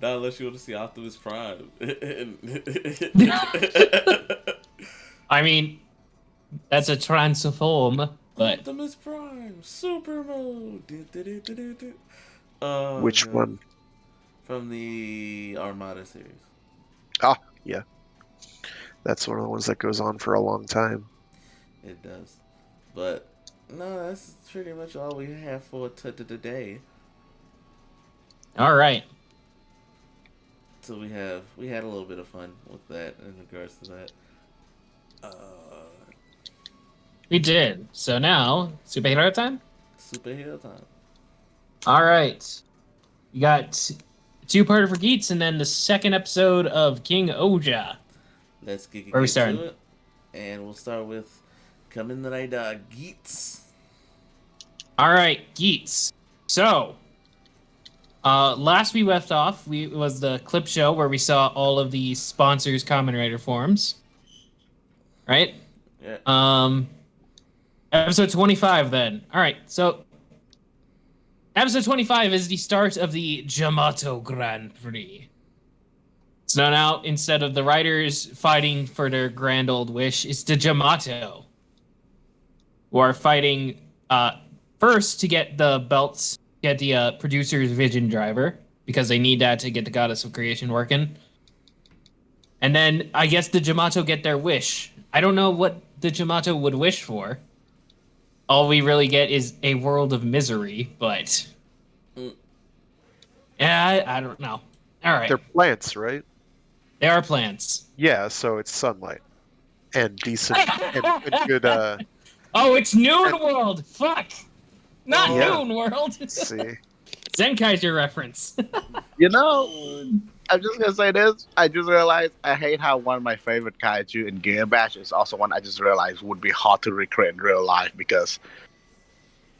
not unless you want to see Optimus Prime. I mean, that's a transform, but Optimus Prime, Super Mode. Which God. one? From the Armada series. Ah, yeah. That's one of the ones that goes on for a long time. It does. But, no, that's pretty much all we have for today. all right. So we had a little bit of fun with that in regards to that. We did. So now, superhero time? Superhero time. All right. You got two-parter for Geats and then the second episode of King Oja. Let's get Where we into starting? it. And we'll start with Kamen Rider Geats. All right, Geats. So, last we left off, was the clip show where we saw all of the sponsors' Kamen Rider forms. Right? Yeah. Episode 25 then. All right, so episode 25 is the start of the Jamato Grand Prix. So now, instead of the riders fighting for their grand old wish, it's the Jamato who are fighting first to get the belts, get the producer's Vision Driver, because they need that to get the Goddess of Creation working. And then I guess the Jamato get their wish. I don't know what the Jamato would wish for. All we really get is a world of misery, but yeah, I don't know. All right, They're plants, right? they are plants. Yeah, so it's sunlight and decent and good. Oh, it's Noon World. Fuck, not Yeah. Noon World. See, Zenkaiser reference. You know, I'm just gonna say this. I just realized I hate how one of my favorite kaiju in Gear Bash is also one I just realized would be hard to recreate in real life because,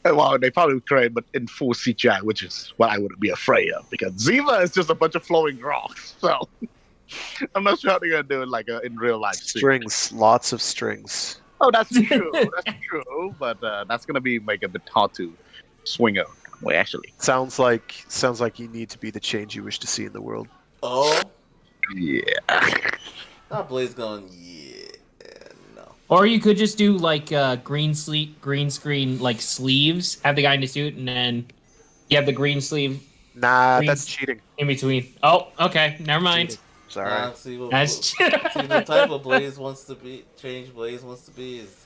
well, they probably would create, but in full CGI, which is what I would be afraid of because Ziva is just a bunch of flowing rocks. So I'm not sure how they're gonna do it like in real life. Strings, lots of strings. Oh, that's true. That's true. But that's gonna be make a bit hard to swing on. Well, actually, Sounds like you need to be the change you wish to see in the world. Oh, yeah. not Blaze going. Yeah, no. Or you could just do like green screen like sleeves. Have the guy in the suit, and then you have the green sleeve Nah, green that's cheating. in between. Oh, okay, never mind. Cheating. Sorry. Nah, see what That's see the type of Blaze wants to be. Change Blaze wants to be is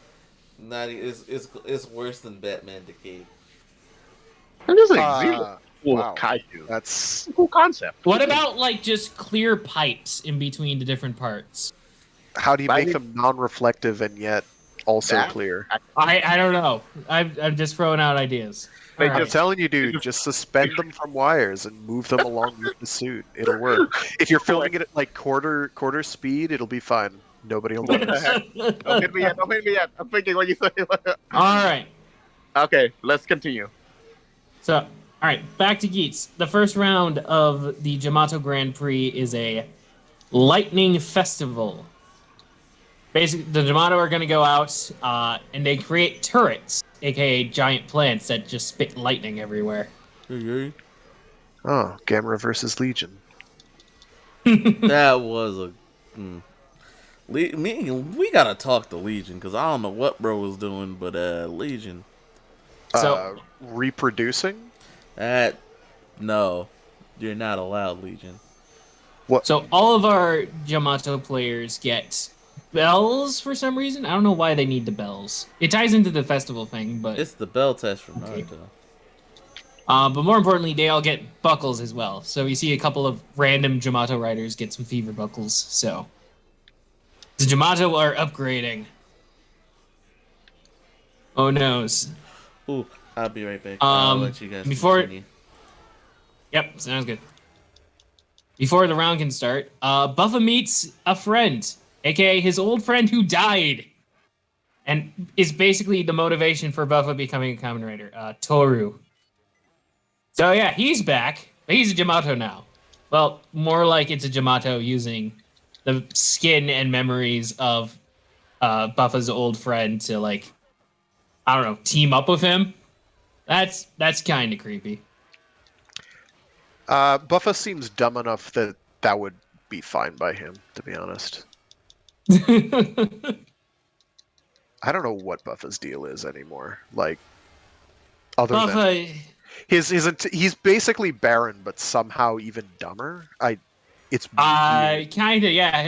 not is worse than Batman Decade. I'm just like Ziva full wow. of kaiju. That's a cool concept. What about like just clear pipes in between the different parts? how do you make Maybe- them non-reflective and yet also That- clear? I don't know. I'm just throwing out ideas. They All I'm right. telling you, dude, just suspend them from wires and move them along with the suit. It'll work. If you're filming it at like quarter speed, it'll be fine. Nobody will What the notice. heck? Don't hit me yet. Don't hit me yet. I'm thinking what you say. All right. Okay, let's continue. So, all right, back to Geats. The first round of the Jamato Grand Prix is a lightning festival. Basically, the Jamato are going to go out and they create turrets, aka giant plants that just spit lightning everywhere. Oh, Gamera versus Legion. That was a. We gotta talk to Legion because I don't know what bro was doing, but Legion. So- Reproducing? That no, you're not allowed, Legion. What? So all of our Jamato players get bells for some reason. I don't know why they need the bells. It ties into the festival thing, but It's the bell test from Okay. Naruto. but more importantly, they all get buckles as well. So we see a couple of random Jamato riders get some fever buckles. So the Jamato are upgrading. Oh noes. Ooh, I'll be right back. I'll let you guys before- continue. Yep, sounds good. Before the round can start, Buffa meets a friend, aka his old friend who died, and is basically the motivation for Buffa becoming a Kamen Rider, Toru. So yeah, he's back, but he's a Jamato now. Well, more like it's a Jamato using the skin and memories of Buffa's old friend to like, I don't know, team up with him. That's kind of creepy. Buffa seems dumb enough that that would be fine by him, to be honest. I don't know what Buffa's deal is anymore. Like, other than Buffa, he's basically Baron, but somehow even dumber. It's weird. kinda, yeah.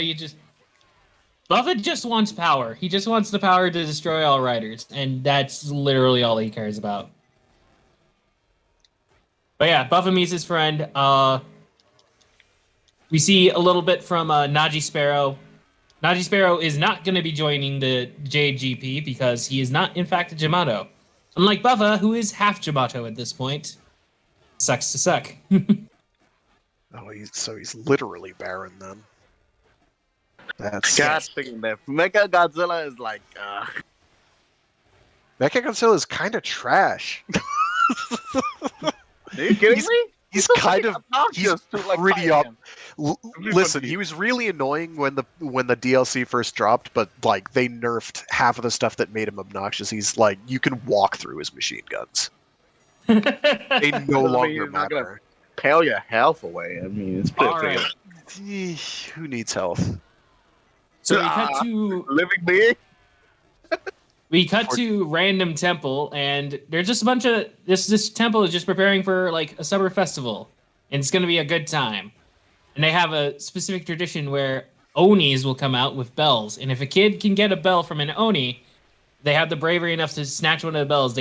Buffa just wants power. He just wants the power to destroy all riders, and that's literally all he cares about. But yeah, Buffa meets his friend. We see a little bit from Naji Sparrow. Naji Sparrow is not going to be joining the JGP because he is not, in fact, a Jamato. Unlike Buffa, who is half Jamato at this point. Sucks to suck. Oh, he's literally Baron then. That's God, thinking that Mecha Godzilla is like, Mechagodzilla is kind of trash. are you kidding me? He's so kind fucking of obnoxious to, like, pretty fight up. him. Listen, he was really annoying when the DLC first dropped, but like they nerfed half of the stuff that made him obnoxious. He's like you can walk through his machine guns. They no Doesn't mean longer he's not gonna- matter. Pale your health away. I mean, it's pretty All right. Who needs health? So we cut to living being. random temple, and there's just a bunch of this temple is just preparing for like a summer festival, and it's gonna be a good time. And they have a specific tradition where Onis will come out with bells, and if a kid can get a bell from an Oni, they have the bravery enough to snatch one of the bells.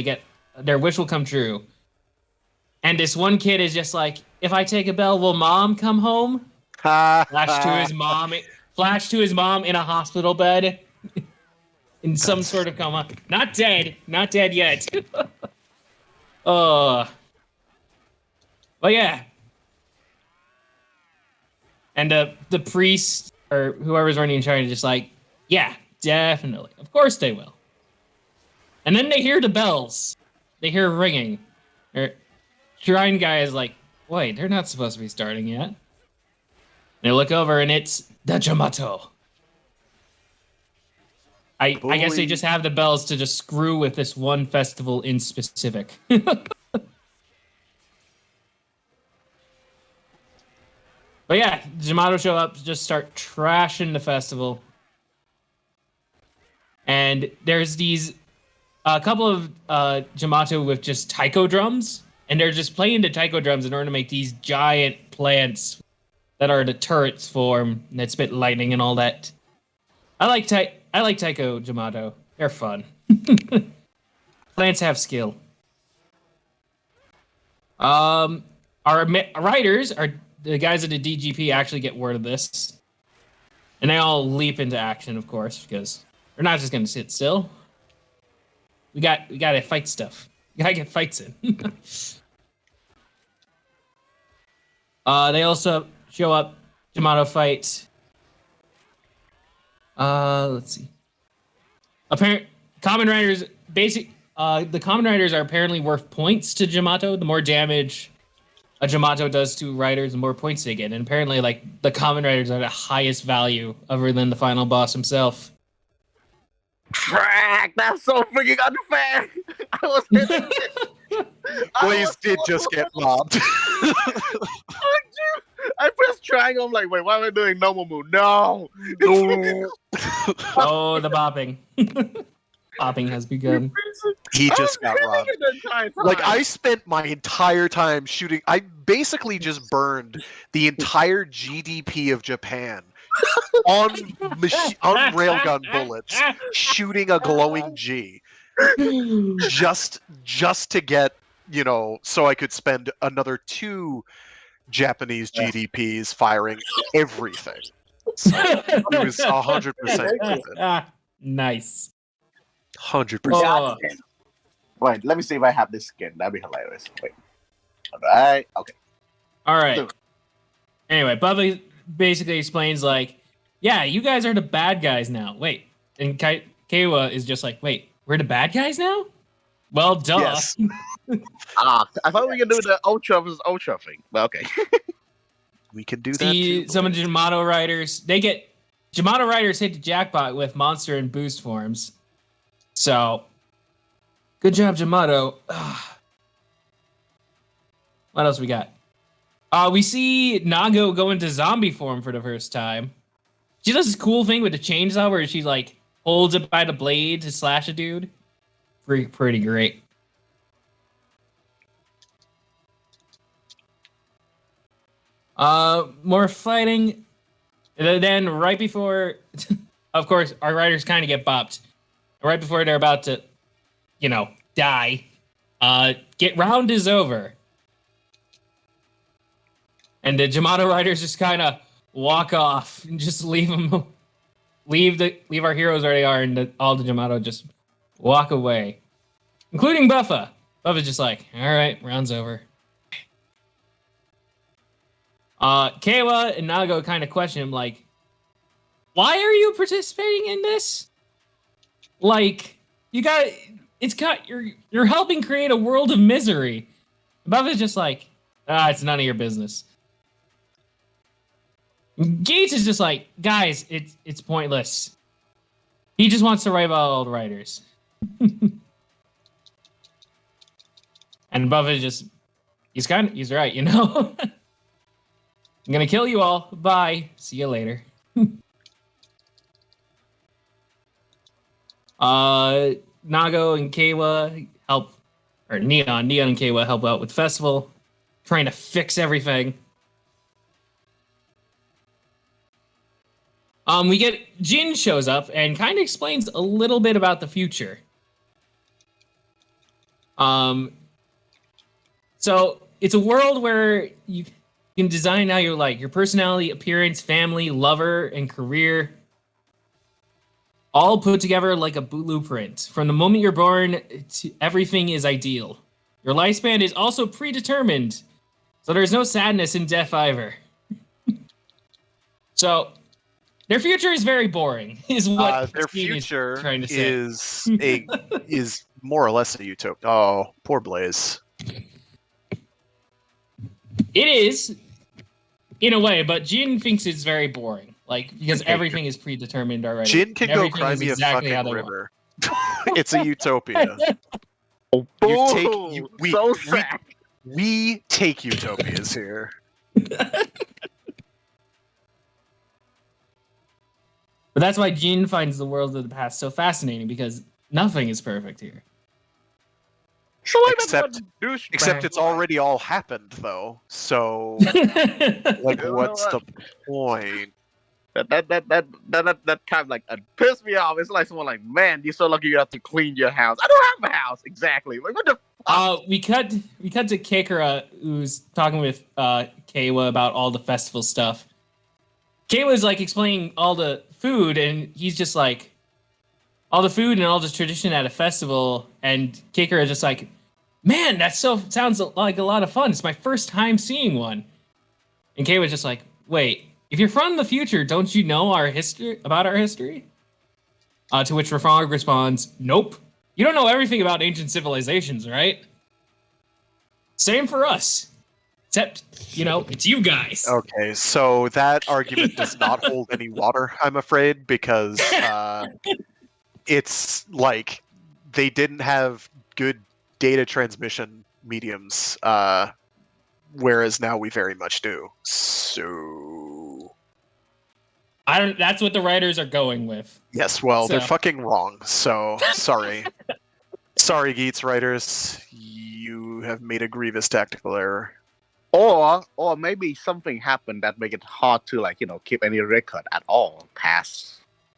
Their wish will come true. And this one kid is just like, if I take a bell, will mom come home? Flash to his mom. Flash to his mom in a hospital bed. In some sort of coma. Not dead yet. But yeah. And the priest or whoever's running in China just like, yeah, definitely. Of course they will. And then they hear the bells. They hear ringing. Shrine guy is like, wait, they're not supposed to be starting yet. They look over and it's the Jamato. I guess they just have the bells to just screw with this one festival in specific. But yeah, Jamato show up, just start trashing the festival. And there's these a couple of Jamato with just taiko drums, and they're just playing the taiko drums in order to make these giant plants that are the turrets form that spit lightning and all that. I like taiko Jamato. They're fun. Plants have skill. Our writers are the guys at the DGP actually get word of this, and they all leap into action, of course, because they're not just gonna sit still. We gotta fight stuff. We gotta get fights in. They also show up. Jamato fight. Let's see. Common Riders the Common Riders are apparently worth points to Jamato. The more damage a Jamato does to riders, the more points they get. And apparently, like, the Common Riders are the highest value other than the final boss himself. Frack, that's so freaking unfair. I was hitting Blaze did just get robbed. I pressed triangle. I'm like, wait, why am I doing normal move? No. Oh, the bopping. Bopping has begun. He just got robbed. Like, I spent my entire time shooting. I basically just burned the entire GDP of Japan on railgun bullets, shooting a glowing G, just to get, you know, so I could spend another 2 Japanese GDPs firing everything. So it was 100% worth it. Nice. 100%. Oh. Wait, let me see if I have this skin. That'd be hilarious. Wait. Alright, okay. Alright. Anyway, Bubba basically explains, like, yeah, you guys are the bad guys now. Wait. And Keiwa is just like, wait, we're the bad guys now? Well, duh. Yes. I thought we could do the Ultra versus Ultra thing, but okay. We can do that See, too. some of the Jamato riders, Jamato riders hit the jackpot with monster and boost forms. So, good job, Jamato. What else we got? We see Nago go into zombie form for the first time. She does this cool thing with the chainsaw where she, like, holds it by the blade to slash a dude. Pretty great. More fighting. And then right before, of course, our riders kind of get bopped. Right before they're about to, you know, die, round is over. And the Jamato riders just kind of walk off and just leave them, leave our heroes where they are, and all the Jamato just walk away, including Buffa. Buffa's just like, all right, round's over. Keiwa and Nago kind of question him, like, why are you participating in this? Like, you're helping create a world of misery. Buffa's just like, it's none of your business. Gates is just like, guys, it's pointless. He just wants to write about all the writers. And Buffa's just, he's right, you know? I'm gonna kill you all. Bye. See you later. Nago and Keiwa help, or Neon and Keiwa help out with festival, trying to fix everything. We get Jin shows up and kind of explains a little bit about the future. So it's a world where you can design how you like your personality, appearance, family, lover, and career, all put together like a blueprint. From the moment you're born, everything is ideal. Your lifespan is also predetermined, so there's no sadness in death either. So their future is very boring, is what Their Christine is future trying to say. is more or less a utopia. Oh, poor Blaze. It is, in a way, but Jin thinks it's very boring. Like, because everything is predetermined already. Jin can go everything cry is me exactly a how fucking they river. It's a utopia. Oh, so sad. We take utopias here. want. But that's why Jin finds the world of the past so fascinating, because nothing is perfect here. So Except it's already all happened, though. So, like, what's the point? That kind of like pissed me off. It's like someone like, man, you're so lucky you have to clean your house. I don't have a house. Exactly. Like, what the fuck? we cut to Keikara, who's talking with Keiwa about all the festival stuff. Keiwa's like explaining all the food, and he's just like, all the food and all the tradition at a festival, and Keikara is just like, man, that sounds like a lot of fun. It's my first time seeing one. And Keiwa's just like, wait, if you're from the future, don't you know our history about our history? To which Rafang responds, nope. You don't know everything about ancient civilizations, right? Same for us. Except, it's you guys. Okay, so that argument does not hold any water, I'm afraid, because it's like they didn't have good data transmission mediums, whereas now we very much do. So That's what the writers are going with. yes, well, they're fucking wrong. So sorry. Sorry, Geats writers. You have made a grievous tactical error. Or maybe something happened that make it hard to keep any record at all past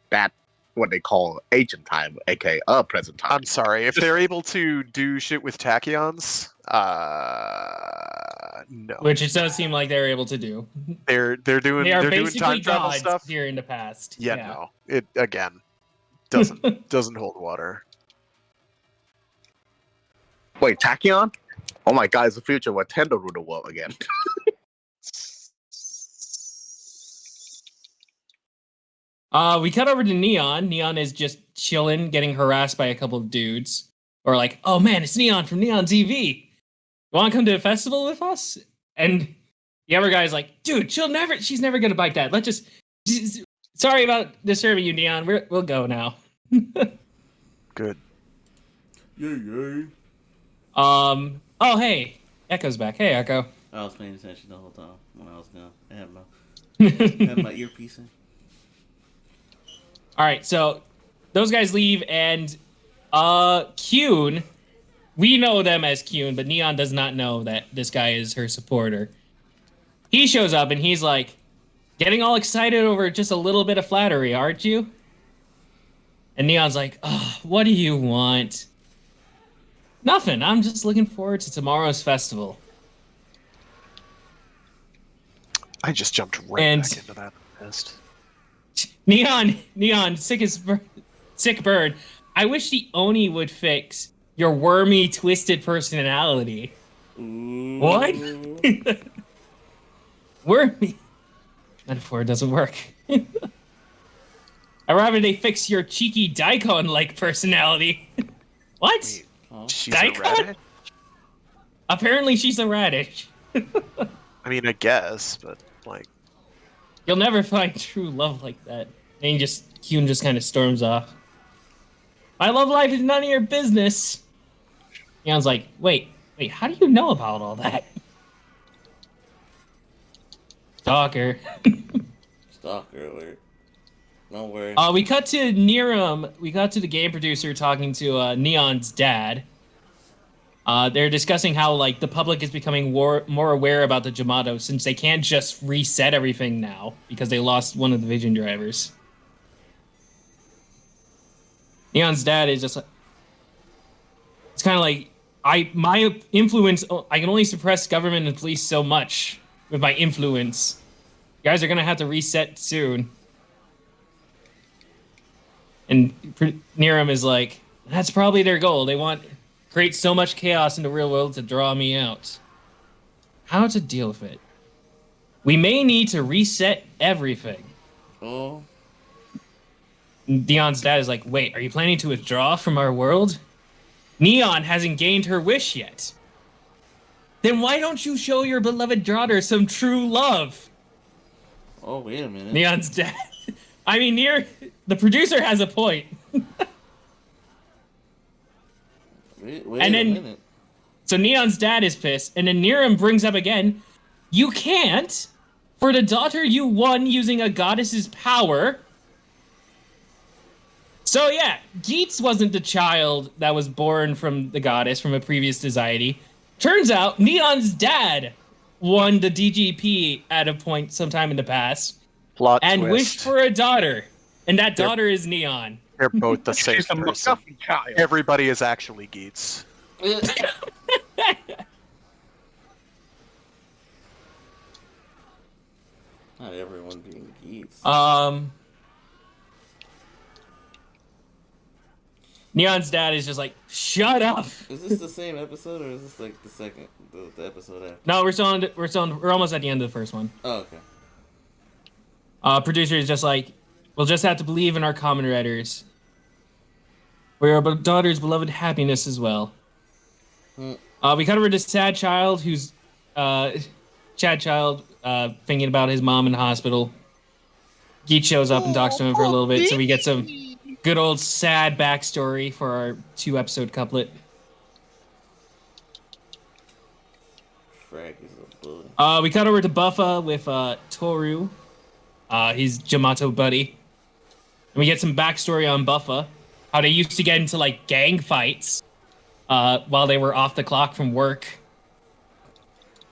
that what they call ancient time, aka present time. I'm sorry. If they're able to do shit with tachyons, no. Which it does seem like they're able to do. They're doing time travel stuff here in the past. Yeah, no. It again doesn't hold water. Wait, Tachyon? Oh my god, it's the future where Tendo rule the world again. We cut over to Neon. Neon is just chilling, getting harassed by a couple of dudes. Or like, oh man, it's Neon from Neon TV. You want to come to a festival with us? And the other guy's like, dude, she's never gonna bite that. Sorry about disturbing you, Neon. We'll go now. Good. Yay. Oh, hey. Echo's back. Hey, Echo. I was paying attention the whole time when I was gone. I had my earpiece in. Alright, so those guys leave, and Kyun, we know them as Kyun, but Neon does not know that this guy is her supporter. He shows up, and he's like, getting all excited over just a little bit of flattery, aren't you? And Neon's like, oh, what do you want? Nothing. I'm just looking forward to tomorrow's festival. I just jumped back into that list. Neon, sick bird. I wish the Oni would fix your wormy, twisted personality. Ooh. What? Wormy. Metaphor doesn't work. I'd rather they fix your cheeky daikon-like personality. What? Wait, she's Daikon? a radish? Apparently she's a radish. I mean, I guess, but like... You'll never find true love like that. And Kyun just kind of storms off. My love life is none of your business. Neon's like, wait, how do you know about all that? Stalker. Stalker alert. Don't worry. We cut to Niram. We got to the game producer talking to Neon's dad. They're discussing how the public is becoming more aware about the Jamato since they can't just reset everything now because they lost one of the vision drivers. Neon's dad is just like, it's kind of like my influence. I can only suppress government and police so much with my influence. You guys are gonna have to reset soon. And Niram is like, that's probably their goal. They want create so much chaos in the real world to draw me out. How to deal with it? We may need to reset everything. Oh, Neon's dad is like, wait, are you planning to withdraw from our world? Neon hasn't gained her wish yet. Then why don't you show your beloved daughter some true love? oh, wait a minute. Neon's dad. I mean, the producer has a point. Wait And a then, minute. so Neon's dad is pissed, and then Niram brings up again, you can't, for the daughter you won using a goddess's power. So yeah, Geats wasn't the child that was born from the goddess from a previous society. Turns out Neon's dad won the DGP at a point sometime in the past Plot and twist. wished for a daughter. And that They're- daughter is Neon. They're both the same She's a person. McGuffin child. Everybody is actually Geats. Not everyone being geeks. Neon's dad is just like, shut up. Is this the same episode or is this like the second, the episode after? No, we're almost at the end of the first one. Oh, okay. Producer is just like, we'll just have to believe in our common writers. We're our daughter's beloved happiness as well. Hmm. We covered a sad child who's thinking about his mom in the hospital. Geet shows up and talks to him for a little bit, so we get some good old sad backstory for our 2-episode couplet. Frag is a bully. We cut over to Buffa with Toru, his Jamato buddy. And we get some backstory on Buffa, how they used to get into like gang fights while they were off the clock from work.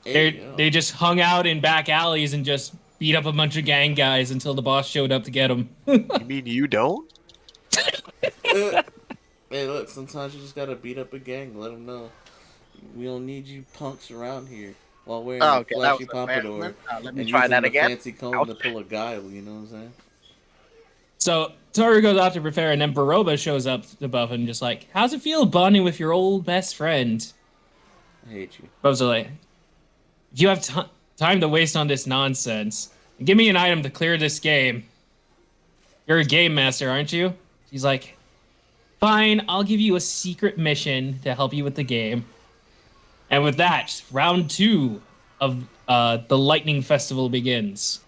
They just hung out in back alleys and just beat up a bunch of gang guys until the boss showed up to get them. You mean you don't? Hey, look, sometimes you just gotta beat up a gang, let them know. We don't need you punks around here while wearing a Okay, that flashy was pompadour embarrassment. Let me and try using that the again. fancy comb to pull a guile, you know what I'm saying? So Toru goes off to prepare, and then Baroba shows up to Buffa and just like, how's it feel bonding with your old best friend? I hate you. Bubba's like, if you have time to waste on this nonsense, give me an item to clear this game. You're a game master, aren't you? She's like, fine, I'll give you a secret mission to help you with the game. And with that, round 2 of the Lightning Festival begins.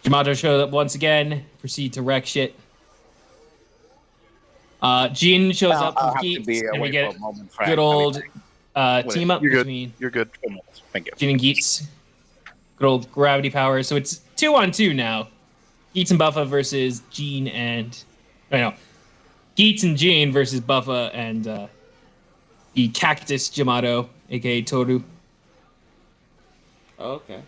Jamato shows up once again, proceed to wreck shit. Jin shows up I'll with have to Geets, be and we away get for a moment, Frank. good old Wait, team up you're good. between You're good. Thank you. Jin and Geets. Good old gravity power. So it's 2-on-2 now. Geets and Buffa versus Gene and... Geets and Gene versus Buffa and the Cactus Jamato, aka Toru. Oh, okay.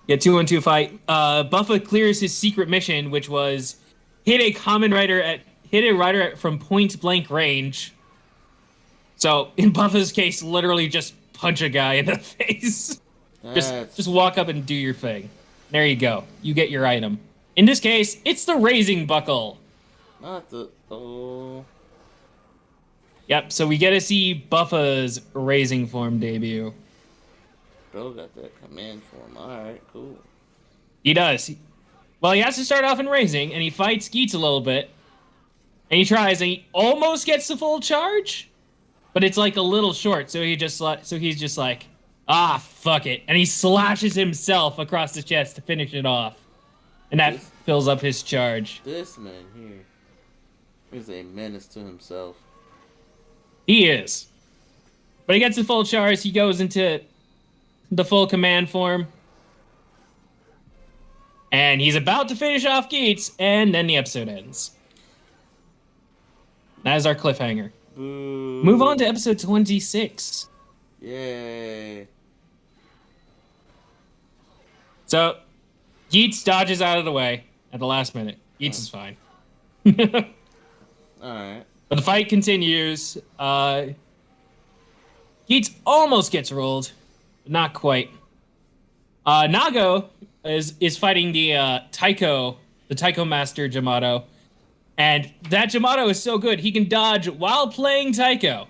Yeah, 2-on-2 fight. Buffa clears his secret mission, which was hit a rider from point blank range. So in Buffa's case, literally just punch a guy in the face. Just walk up and do your thing. There you go. You get your item. In this case, it's the raising buckle. Not the... Oh... Yep, so we get to see Buffa's raising form debut. Bro got that command form. Alright, cool. He does. Well, he has to start off in raising, and he fights Geets a little bit. And he tries, and he almost gets the full charge, but it's like a little short, so he's just like, ah, fuck it. And he slashes himself across the chest to finish it off. And that fills up his charge. This man here is a menace to himself. He is. But he gets the full charge, he goes into the full command form. And he's about to finish off Geets, and then the episode ends. That is our cliffhanger. Boo. Move on to episode 26. Yay. So, Geets dodges out of the way at the last minute. Geets is fine. Alright. But the fight continues. Geets almost gets rolled, but not quite. Nago is fighting the Taiko Master Jamato. And that Jamato is so good, he can dodge while playing Taiko.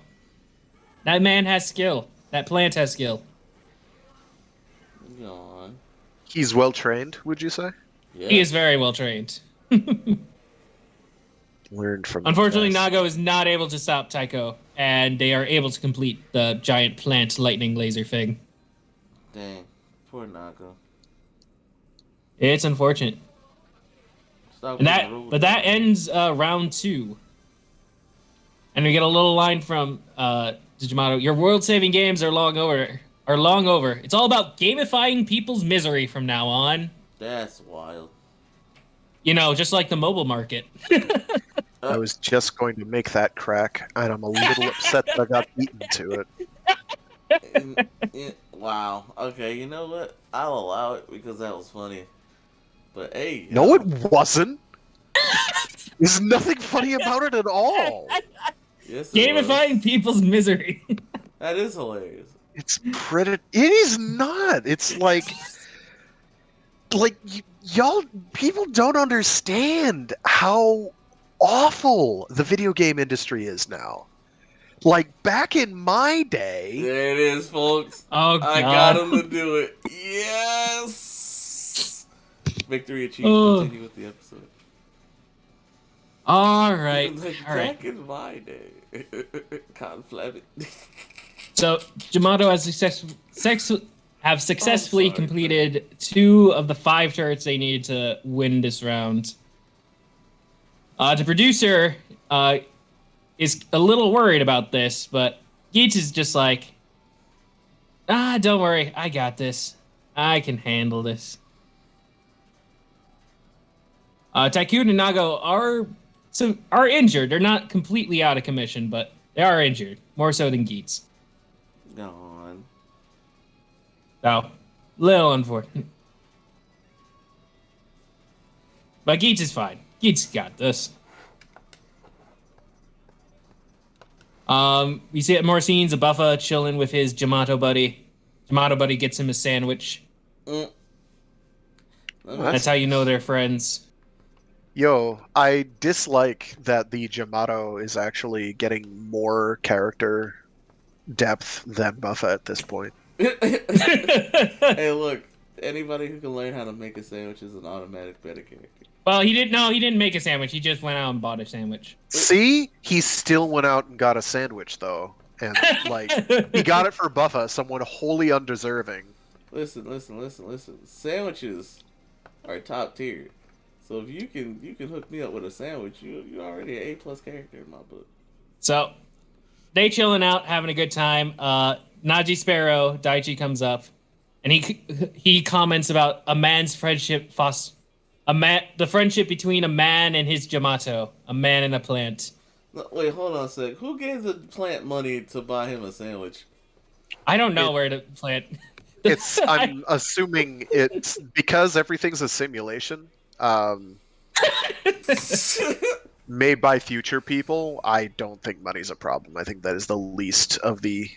That man has skill. That plant has skill. Go on. He's well trained, would you say? He Yeah. is very well trained. Learned from the Unfortunately, best. Nago is not able to stop Tycho, and they are able to complete the giant plant lightning laser thing. Dang. Poor Nago. It's unfortunate. Stop And getting that, ruled but that on. ends round 2. And we get a little line from Digimon. Your world-saving games are long over. Are long over. It's all about gamifying people's misery from now on. That's wild. You know, just like the mobile market. I was just going to make that crack, and I'm a little upset that I got beaten to it. Wow. Okay, you know what? I'll allow it because that was funny. But hey, No, it yo. wasn't. There's nothing funny about it at all. Yes, it Gamifying was. people's misery. That is hilarious. It's pretty. It is not. It's like y'all people don't understand how awful the video game industry is now. Like back in my day, There it is, folks. Oh I got God. him to do it. Yes. Victory achieved. Oh. Continue with the episode. All right. Like All right. back in my day, Con Flabbit. So Jamato has successfully sorry, completed 2 of the 5 turrets they need to win this round. The producer is a little worried about this, but Geach is just like, don't worry, I got this. I can handle this. Tycoon and Nago are injured. They're not completely out of commission, but they are injured, more so than Geets. Go on. So, little unfortunate. But Geets is fine. Geets got this. We see more scenes of Buffa chilling with his Jamato buddy. Jamato buddy gets him a sandwich. Mm. That's how you know they're friends. yo, I dislike that the Jamato is actually getting more character depth than Buffa at this point. Hey, look. Anybody who can learn how to make a sandwich is an automatic better character. Well, he didn't. No, he didn't make a sandwich. He just went out and bought a sandwich. See, he still went out and got a sandwich though, and like he got it for Buffa, someone wholly undeserving. Listen. Sandwiches are top tier. So if you can hook me up with a sandwich, you already an A+ character in my book. So they chilling out, having a good time. Naji Sparrow Daichi comes up, and he comments about a man's friendship the friendship between a man and his Jamato, a man and a plant. No, wait, hold on a sec. Who gave the plant money to buy him a sandwich? I don't know where to plant. It's I'm assuming it's because everything's a simulation. Made by future people. I don't think money's a problem. I think that is the least of the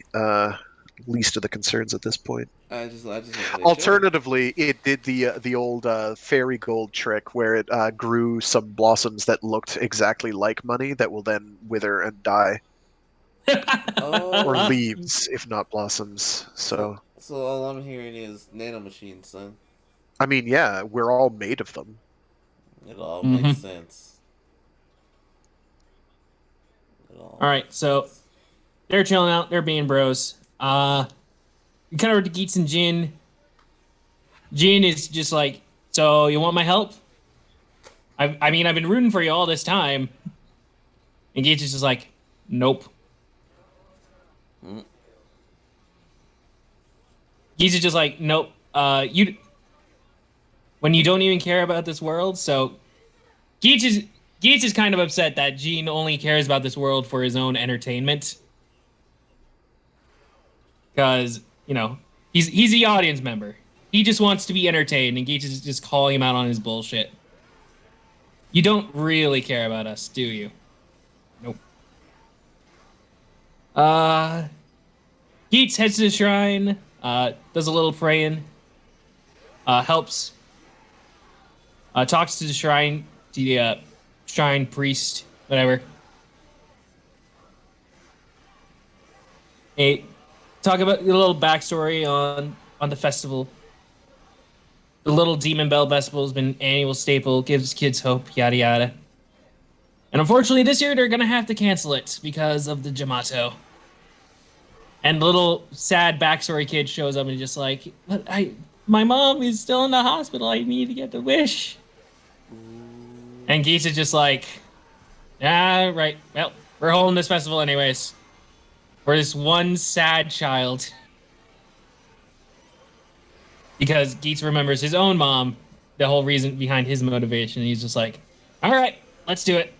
concerns at this point. I just want to make Alternatively, it did the old fairy gold trick where it grew some blossoms that looked exactly like money that will then wither and die, Oh. or leaves if not blossoms. So all I'm hearing is nanomachines, son. I mean, yeah, we're all made of them. It all makes sense. All right, so they're chilling out. They're being bros. We cut over to Geets and Jin. Jin is just like, so you want my help? I mean, I've been rooting for you all this time. And Geets is just like, nope. Geets is just like, nope. When you don't even care about this world, so Geets is kind of upset that Jin only cares about this world for his own entertainment. Because, you know, he's the audience member. He just wants to be entertained, and Geets is just calling him out on his bullshit. You don't really care about us, do you? Nope. Geets heads to the shrine, does a little praying, helps, talks to the shrine priest, whatever. Talk about a little backstory on the festival. The Little Demon Bell Festival has been an annual staple, gives kids hope, yada yada. And unfortunately, this year they're gonna have to cancel it because of the Jamato. And the little sad backstory kid shows up and just like, but my mom is still in the hospital. I need to get the wish. And Geese is just like, ah, right. Well, we're holding this festival anyways. For this one sad child. Because Geets remembers his own mom, the whole reason behind his motivation. He's just like, all right, let's do it.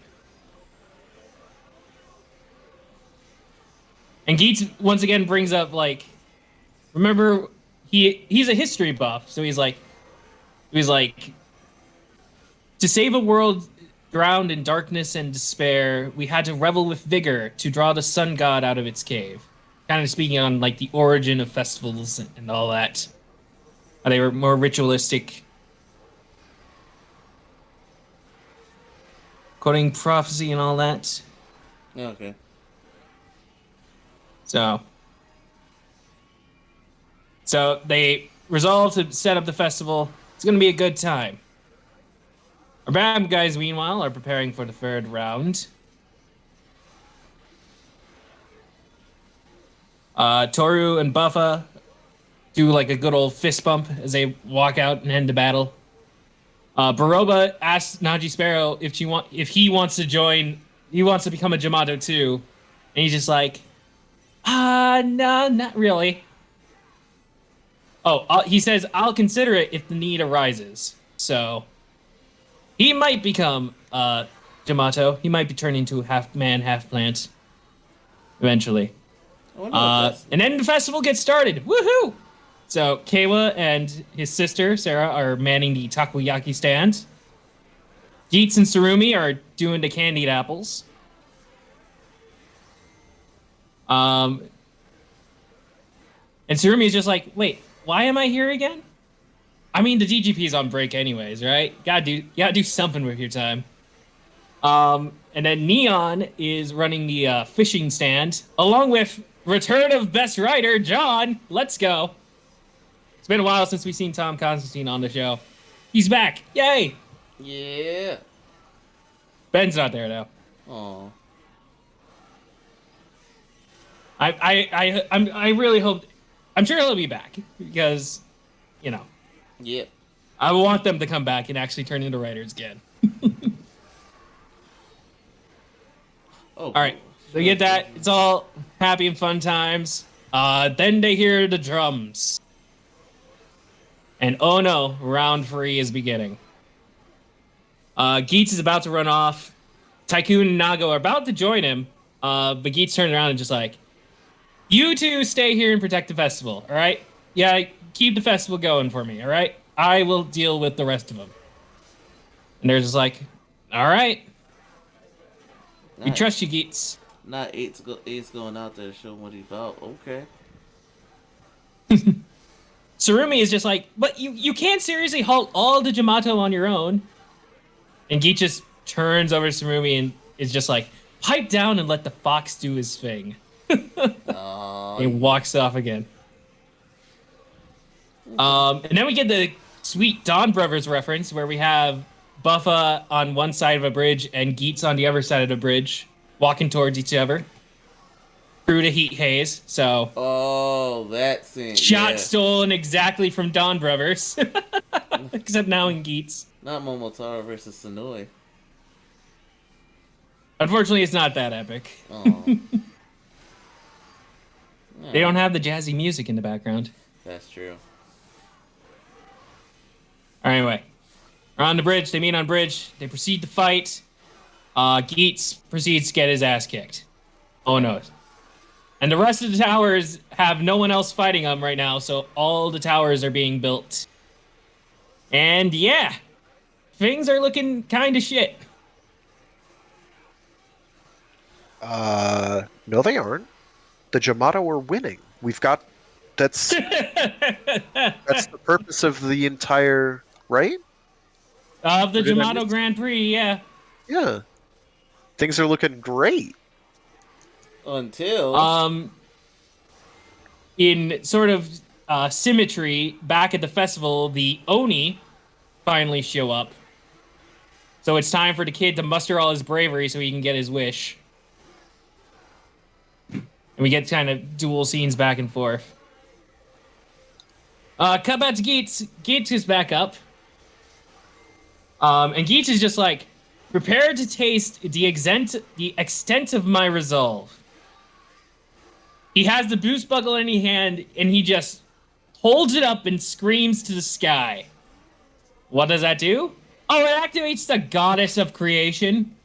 And Geets once again brings up like, remember he's a history buff, so he's like, to save a world drowned in darkness and despair, we had to revel with vigor to draw the sun god out of its cave. Kind of speaking on like the origin of festivals and all that. How they were more ritualistic. Quoting prophecy and all that. Okay. So they resolve to set up the festival. It's going to be a good time. Our bad guys, meanwhile, are preparing for the third round. Toru and Buffa do like a good old fist bump as they walk out and end the battle. Baroba asks Naji Sparrow if he wants to join. He wants to become a Jamato too, and he's just like, no, not really. Oh, he says I'll consider it if the need arises. So he might become Jamato. He might be turned into half man, half plant eventually. And then the festival gets started. Woohoo! So Keiwa and his sister Sarah are manning the takoyaki stand. Geets and Surumi are doing the candied apples. And Surumi is just like, wait, why am I here again? I mean, the DGP's on break anyways, right? Gotta do something with your time. And then Neon is running the fishing stand, along with return of best writer, John. Let's go. It's been a while since we've seen Tom Constantine on the show. He's back. Yay! Yeah. Ben's not there, though. Oh. I really hope... I'm sure he'll be back, because, you know... Yep. I want them to come back and actually turn into writers again. Oh. All right, they get that. It's all happy and fun times. Then they hear the drums. And oh no, round 3 is beginning. Geets is about to run off. Tycoon and Nago are about to join him. But Geets turns around and just like, you two stay here and protect the festival, all right? Yeah, keep the festival going for me, all right? I will deal with the rest of them. And they're just like, all right. We trust you, Geets. Not Ace going out there to show what he's about. Okay. Surumi is just like, but you can't seriously halt all the Jamato on your own. And Geet just turns over to Surumi and is just like, pipe down and let the fox do his thing. He walks off again. And then we get the sweet Dawn Brothers reference where we have Buffa on one side of a bridge and Geets on the other side of the bridge, walking towards each other through the heat haze. So, oh, that scene. Shot stolen exactly from Dawn Brothers, except now in Geets. Not Momotaro versus Sonoi. Unfortunately, it's not that epic. Oh. They don't have the jazzy music in the background. That's true. Anyway, they're on the bridge. They meet on bridge. They proceed to fight. Geets proceeds to get his ass kicked. Oh no. And the rest of the towers have no one else fighting them right now, so all the towers are being built. And yeah, things are looking kind of shit. No, they aren't. The Jamato are winning. We've got... That's the purpose of the entire... Right? Of the Jamato Grand Prix, yeah. Yeah. Things are looking great. Until... In sort of symmetry, back at the festival, the Oni finally show up. So it's time for the kid to muster all his bravery so he can get his wish. And we get kind of dual scenes back and forth. Cut back to Geets. Geets is back up. And Geets is just like, prepare to taste the extent of my resolve. He has the boost buckle in his hand, and he just holds it up and screams to the sky. What does that do? Oh, it activates the goddess of creation.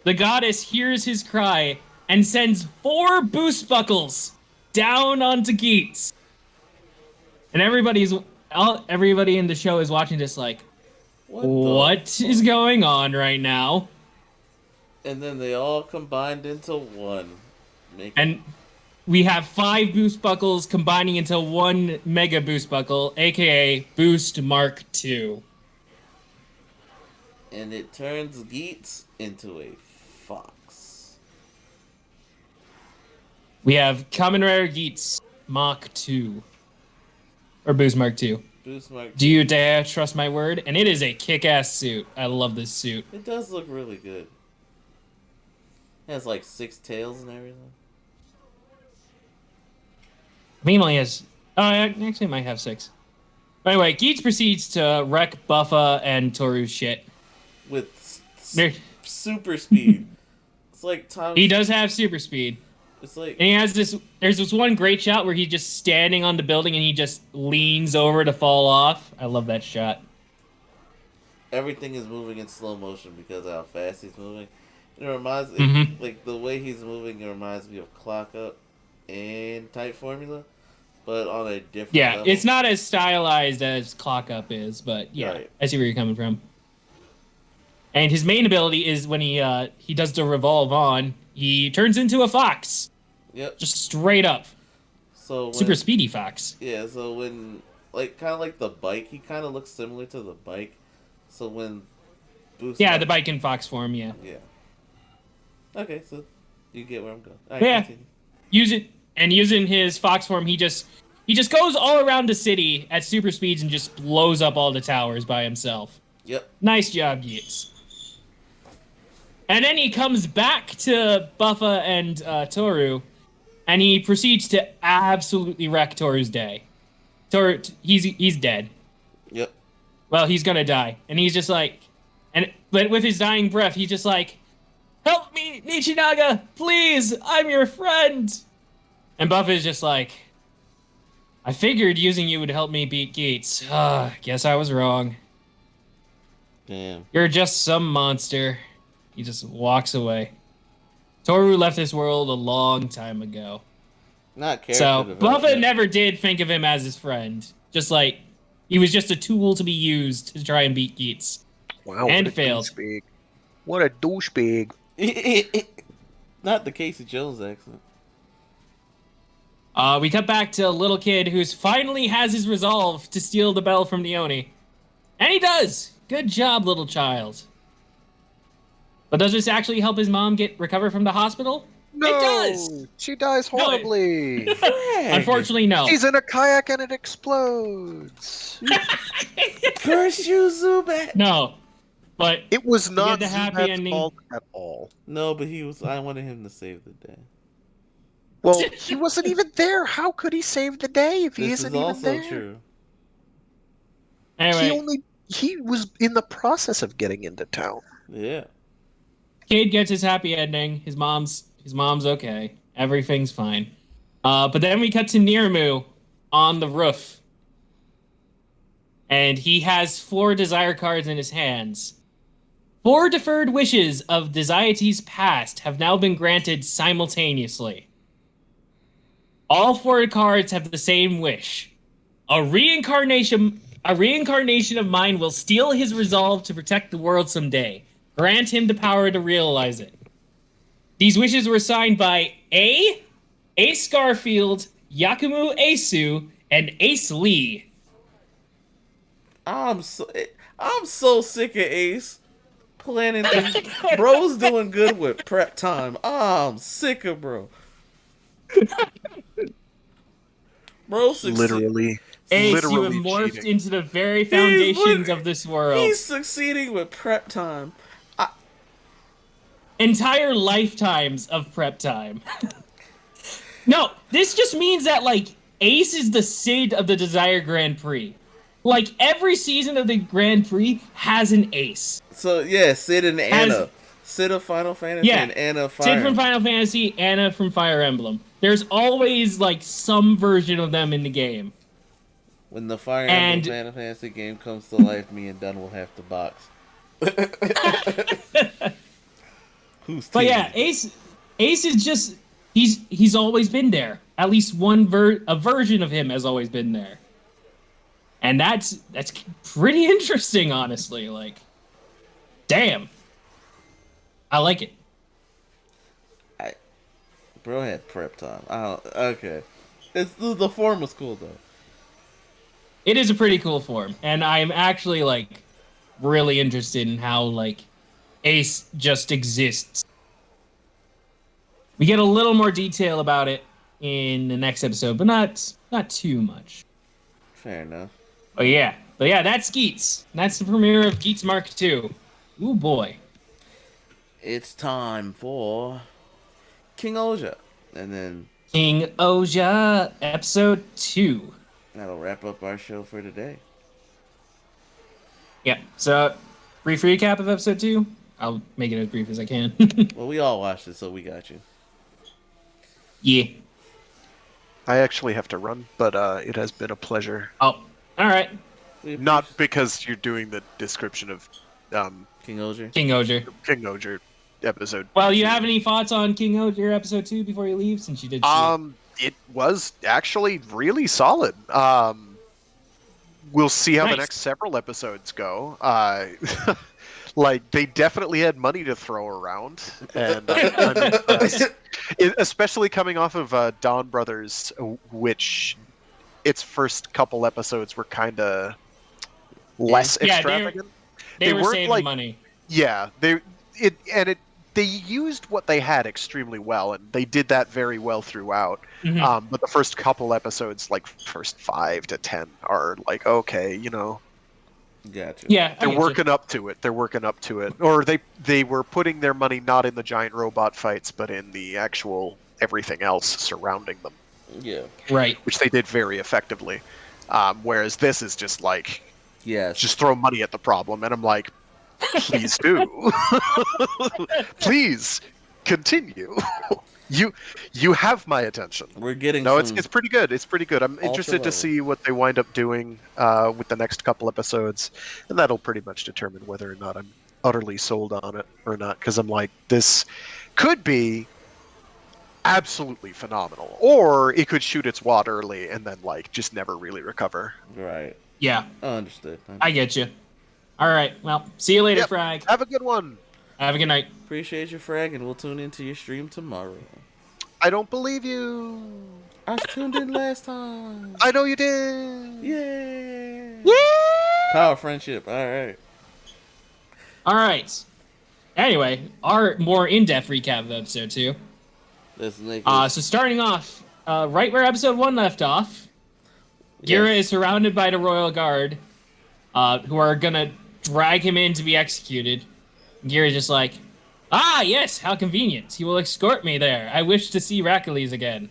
The goddess hears his cry and sends 4 boost buckles down onto Geets. And everybody in the show is watching this like, what is going on right now? And then they all combined into one. And we have 5 boost buckles combining into 1 mega boost buckle, aka Boost Mark II. And it turns Geets into a fox. We have Common Rare Geets Mach 2. Or Boost Mark II. Boost Mark 2. Do you dare trust my word? And it is a kick-ass suit. I love this suit. It does look really good. It has like 6 tails and everything. I think it only has... Oh, actually it might have 6. But anyway, Geets proceeds to wreck Buffa and Toru's shit. With super speed. It's like time. He does have super speed. It's like... And he has this... There's this one great shot where he's just standing on the building and he just leans over to fall off. I love that shot. Everything is moving in slow motion because of how fast he's moving. It reminds me... Like, the way he's moving, it reminds me of Clock Up and Type Formula. But on a different level. It's not as stylized as Clock Up is, but yeah, right. I see where you're coming from. And his main ability is when he does the revolve on, he turns into a fox. Yep. Just straight up. So super speedy fox. Yeah, so when like kind of like the bike, he kind of looks similar to the bike. So when Boost the bike in fox form, yeah. Yeah. Okay, so you get where I'm going. All right, yeah. Using his fox form, he just goes all around the city at super speeds and just blows up all the towers by himself. Yep. Nice job, Geets. And then he comes back to Buffa and Toru, and he proceeds to absolutely wreck Toru's day. Toru, he's dead. Yep. Well, he's gonna die, and he's just like, but with his dying breath, he's just like, "Help me, Nichinaga, please! I'm your friend." And Buffa is just like, "I figured using you would help me beat Geets. Guess I was wrong. Damn. You're just some monster." He just walks away. Toru left this world a long time ago. Not character So development. Buffa never did think of him as his friend. Just like he was just a tool to be used to try and beat Geets. Wow, and failed. Douchebag. What a douchebag. Not the Casey Jones accent. We cut back to a little kid who's finally has his resolve to steal the bell from the Oni. And he does! Good job, little child. But does this actually help his mom recover from the hospital? No! It does! She dies horribly! Unfortunately, no. She's in a kayak and it explodes! Curse you, Zubat! No. But it was not the happy Zubat's ending fault at all. No, but I wanted him to save the day. Well, he wasn't even there. How could he save the day if he isn't even there? This is also true. Anyway. He was in the process of getting into town. Yeah. Kid gets his happy ending. His mom's okay. Everything's fine. But then we cut to Nirmu on the roof. And he has 4 desire cards in his hands. 4 deferred wishes of Desiaty's past have now been granted simultaneously. All 4 cards have the same wish. A reincarnation of mine will steal his resolve to protect the world someday. Grant him the power to realize it. These wishes were signed by Ace Garfield, Yakumu Asu, and Ace Lee. I'm so sick of Ace planning things. Bro's doing good with prep time. I'm sick of bro. Bro, succeed. Literally, Ace, you have literally morphed cheating. into the very He's foundations lit- of this world. He's succeeding with prep time. Entire lifetimes of prep time. No, this just means that like Ace is the Sid of the Desire Grand Prix. Like every season of the Grand Prix has an Ace. So yeah, Sid and Has Anna. Sid of Final Fantasy yeah, and Anna of Sid Fire from Emblem. Final Fantasy, Anna from Fire Emblem. There's always like some version of them in the game. When the Fire Emblem And Final Fantasy game comes to life, me and Dunn will have to box. Who's but team yeah, is it? Ace is just he's always been there. At least a version of him has always been there. And that's pretty interesting, honestly. Like, damn, I like it. Bro had prep time. I don't. Okay, the form was cool though. It is a pretty cool form, and I'm actually like really interested in how like Ace just exists. We get a little more detail about it in the next episode, but not too much. Fair enough. But yeah, that's Geats. That's the premiere of Geats Mark II. Ooh boy. It's time for King Oja, and then King Oja, episode 2. that'll wrap up our show for today. Yeah. So, brief recap of episode 2. I'll make it as brief as I can. Well, we all watched it, so we got you. Yeah. I actually have to run, but it has been a pleasure. Oh, all right. Not because you're doing the description of King Oja. King Oja. King Oger episode. Well, you have any thoughts on King Oja episode 2 before you leave, since you did see it? It was actually really solid. We'll see how the Nice. next several episodes go. Like they definitely had money to throw around, and I'm impressed. Especially coming off of Dawn Brothers, which its first couple episodes were kind of less Yeah, extravagant. They were weren't saving like money. Yeah, they used what they had extremely well, and they did that very well throughout. Mhm. But the first couple episodes, like first 5 to 10, are like okay, Gotcha. Yeah, I they're get you. working up to it. They're working up to it, or they were putting their money not in the giant robot fights, but in the actual everything else surrounding them, Yeah. Right. which they did very effectively. Whereas this is just like Yes. just throw money at the problem, and I'm like, please do. Please continue. You have my attention. We're getting No, some. it's pretty good. It's pretty good. I'm interested to level. see what they wind up doing with the next couple episodes, and that'll pretty much determine whether or not I'm utterly sold on it or not. Because I'm like, this could be absolutely phenomenal, or it could shoot its wad early and then like just never really recover. Right. Yeah, Understood. I get you. All right. Well, see you later, Yep. Frag. Have a good one. Have a good night. Appreciate your frag, and we'll tune into your stream tomorrow. I don't believe you. I tuned in last time. I know you did. Yeah. Yeah. Power friendship. All right. All right. Anyway, our more in-depth recap of episode 2. Let's make So starting off, right where episode 1 left off, Gira is surrounded by the Royal Guard, who are gonna drag him in to be executed. Gira's just like, ah, yes, how convenient. He will escort me there. I wish to see Heracles again.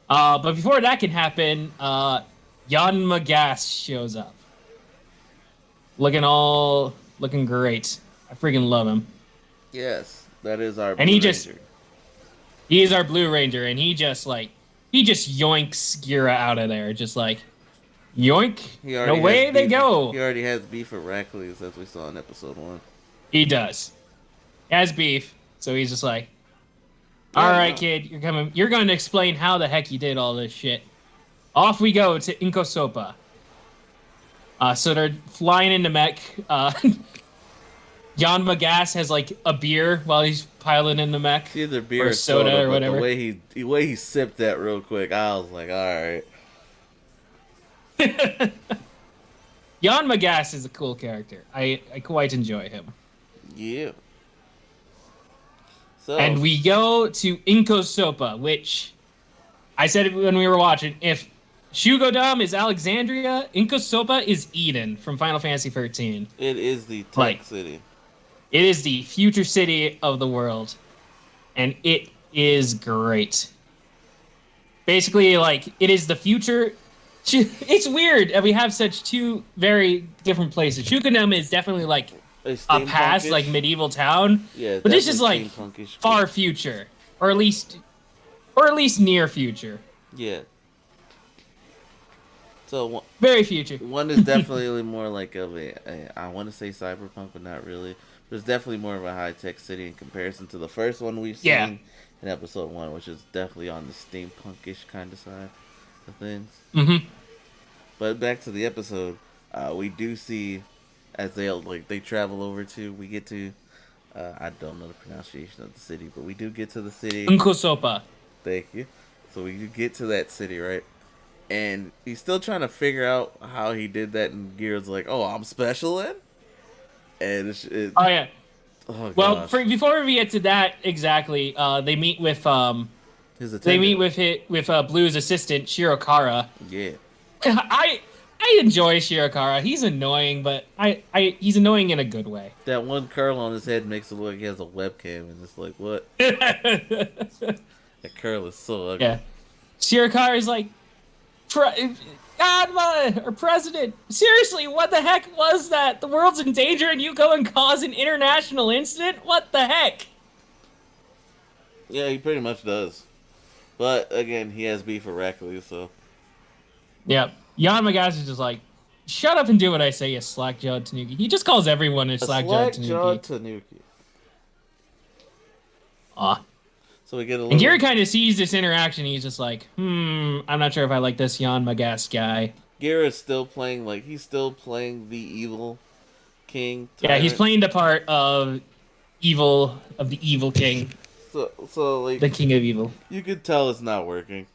But before that can happen, Jan Magas shows up. Looking great. I freaking love him. Yes, that is our. And he Blue just- Ranger. He is our Blue Ranger, and he just yoinks Gira out of there. Just like, yoink. He already Away has they beef- go. He already has beef with Heracles, as we saw in episode 1. He does. He has beef, so he's just like, all right, kid, you're going to explain how the heck you did all this shit. Off we go to Inkosopa. So they're flying into mech. Jan Magas has like a beer while he's piloting in the mech. It's either beer Or or soda soda, or but whatever. the way he sipped that real quick, I was like, all right. Jan Magas is a cool character. I quite enjoy him. Yeah. So And we go to Inkosopa, which I said it when we were watching. If Shugodam is Alexandria, Inkosopa is Eden from Final Fantasy 13. It is the Like, tech city. it is the future city of the world, and it is great. Basically, like, it is the future. It's weird that we have such two very different places. Shukodam is definitely like A a past, like steampunkish. medieval town, Yeah, but this is definitely like steampunkish. far future, or at least near future. Yeah. So Very future. one is definitely more like of I want to say cyberpunk, but not really. But it's definitely more of a high tech city in comparison to the first one we've Yeah. seen in episode 1, which is definitely on the steampunkish kind of side of things. Mm-hmm. But back to the episode, we do see as they travel over to, we get to I don't know the pronunciation of the city, but we do get to the city. Nkosopa. Thank you. So we do get to that city, right? And he's still trying to figure out how he did that, and Gear's like, "Oh, I'm special then." And Oh yeah. oh Well, gosh, before we get to that exactly, they meet with his attendant. they meet with Blue's assistant Shirokara. Yeah, I enjoy Shirokara. He's annoying, but he's annoying in a good way. that one curl on his head makes it look like he has a webcam, and it's like, what? That curl is so ugly. Yeah. Shirokara is like, God, or President, seriously, what the heck was that? The world's in danger and you go and cause an international incident? What the heck? Yeah, he pretty much does. But again, he has beef with Rackley, so Yep. Jan Magas is just like, shut up and do what I say, you slack-jawed Tanuki. He just calls everyone a slack-jawed Tanuki. Aw. So we get a little. And Gary kind of sees this interaction. He's just like, I'm not sure if I like this Jan Magas guy. Gary is still playing the evil king. Yeah, he's tyrant. playing the part of the evil king, So like the king of evil. you could tell it's not working.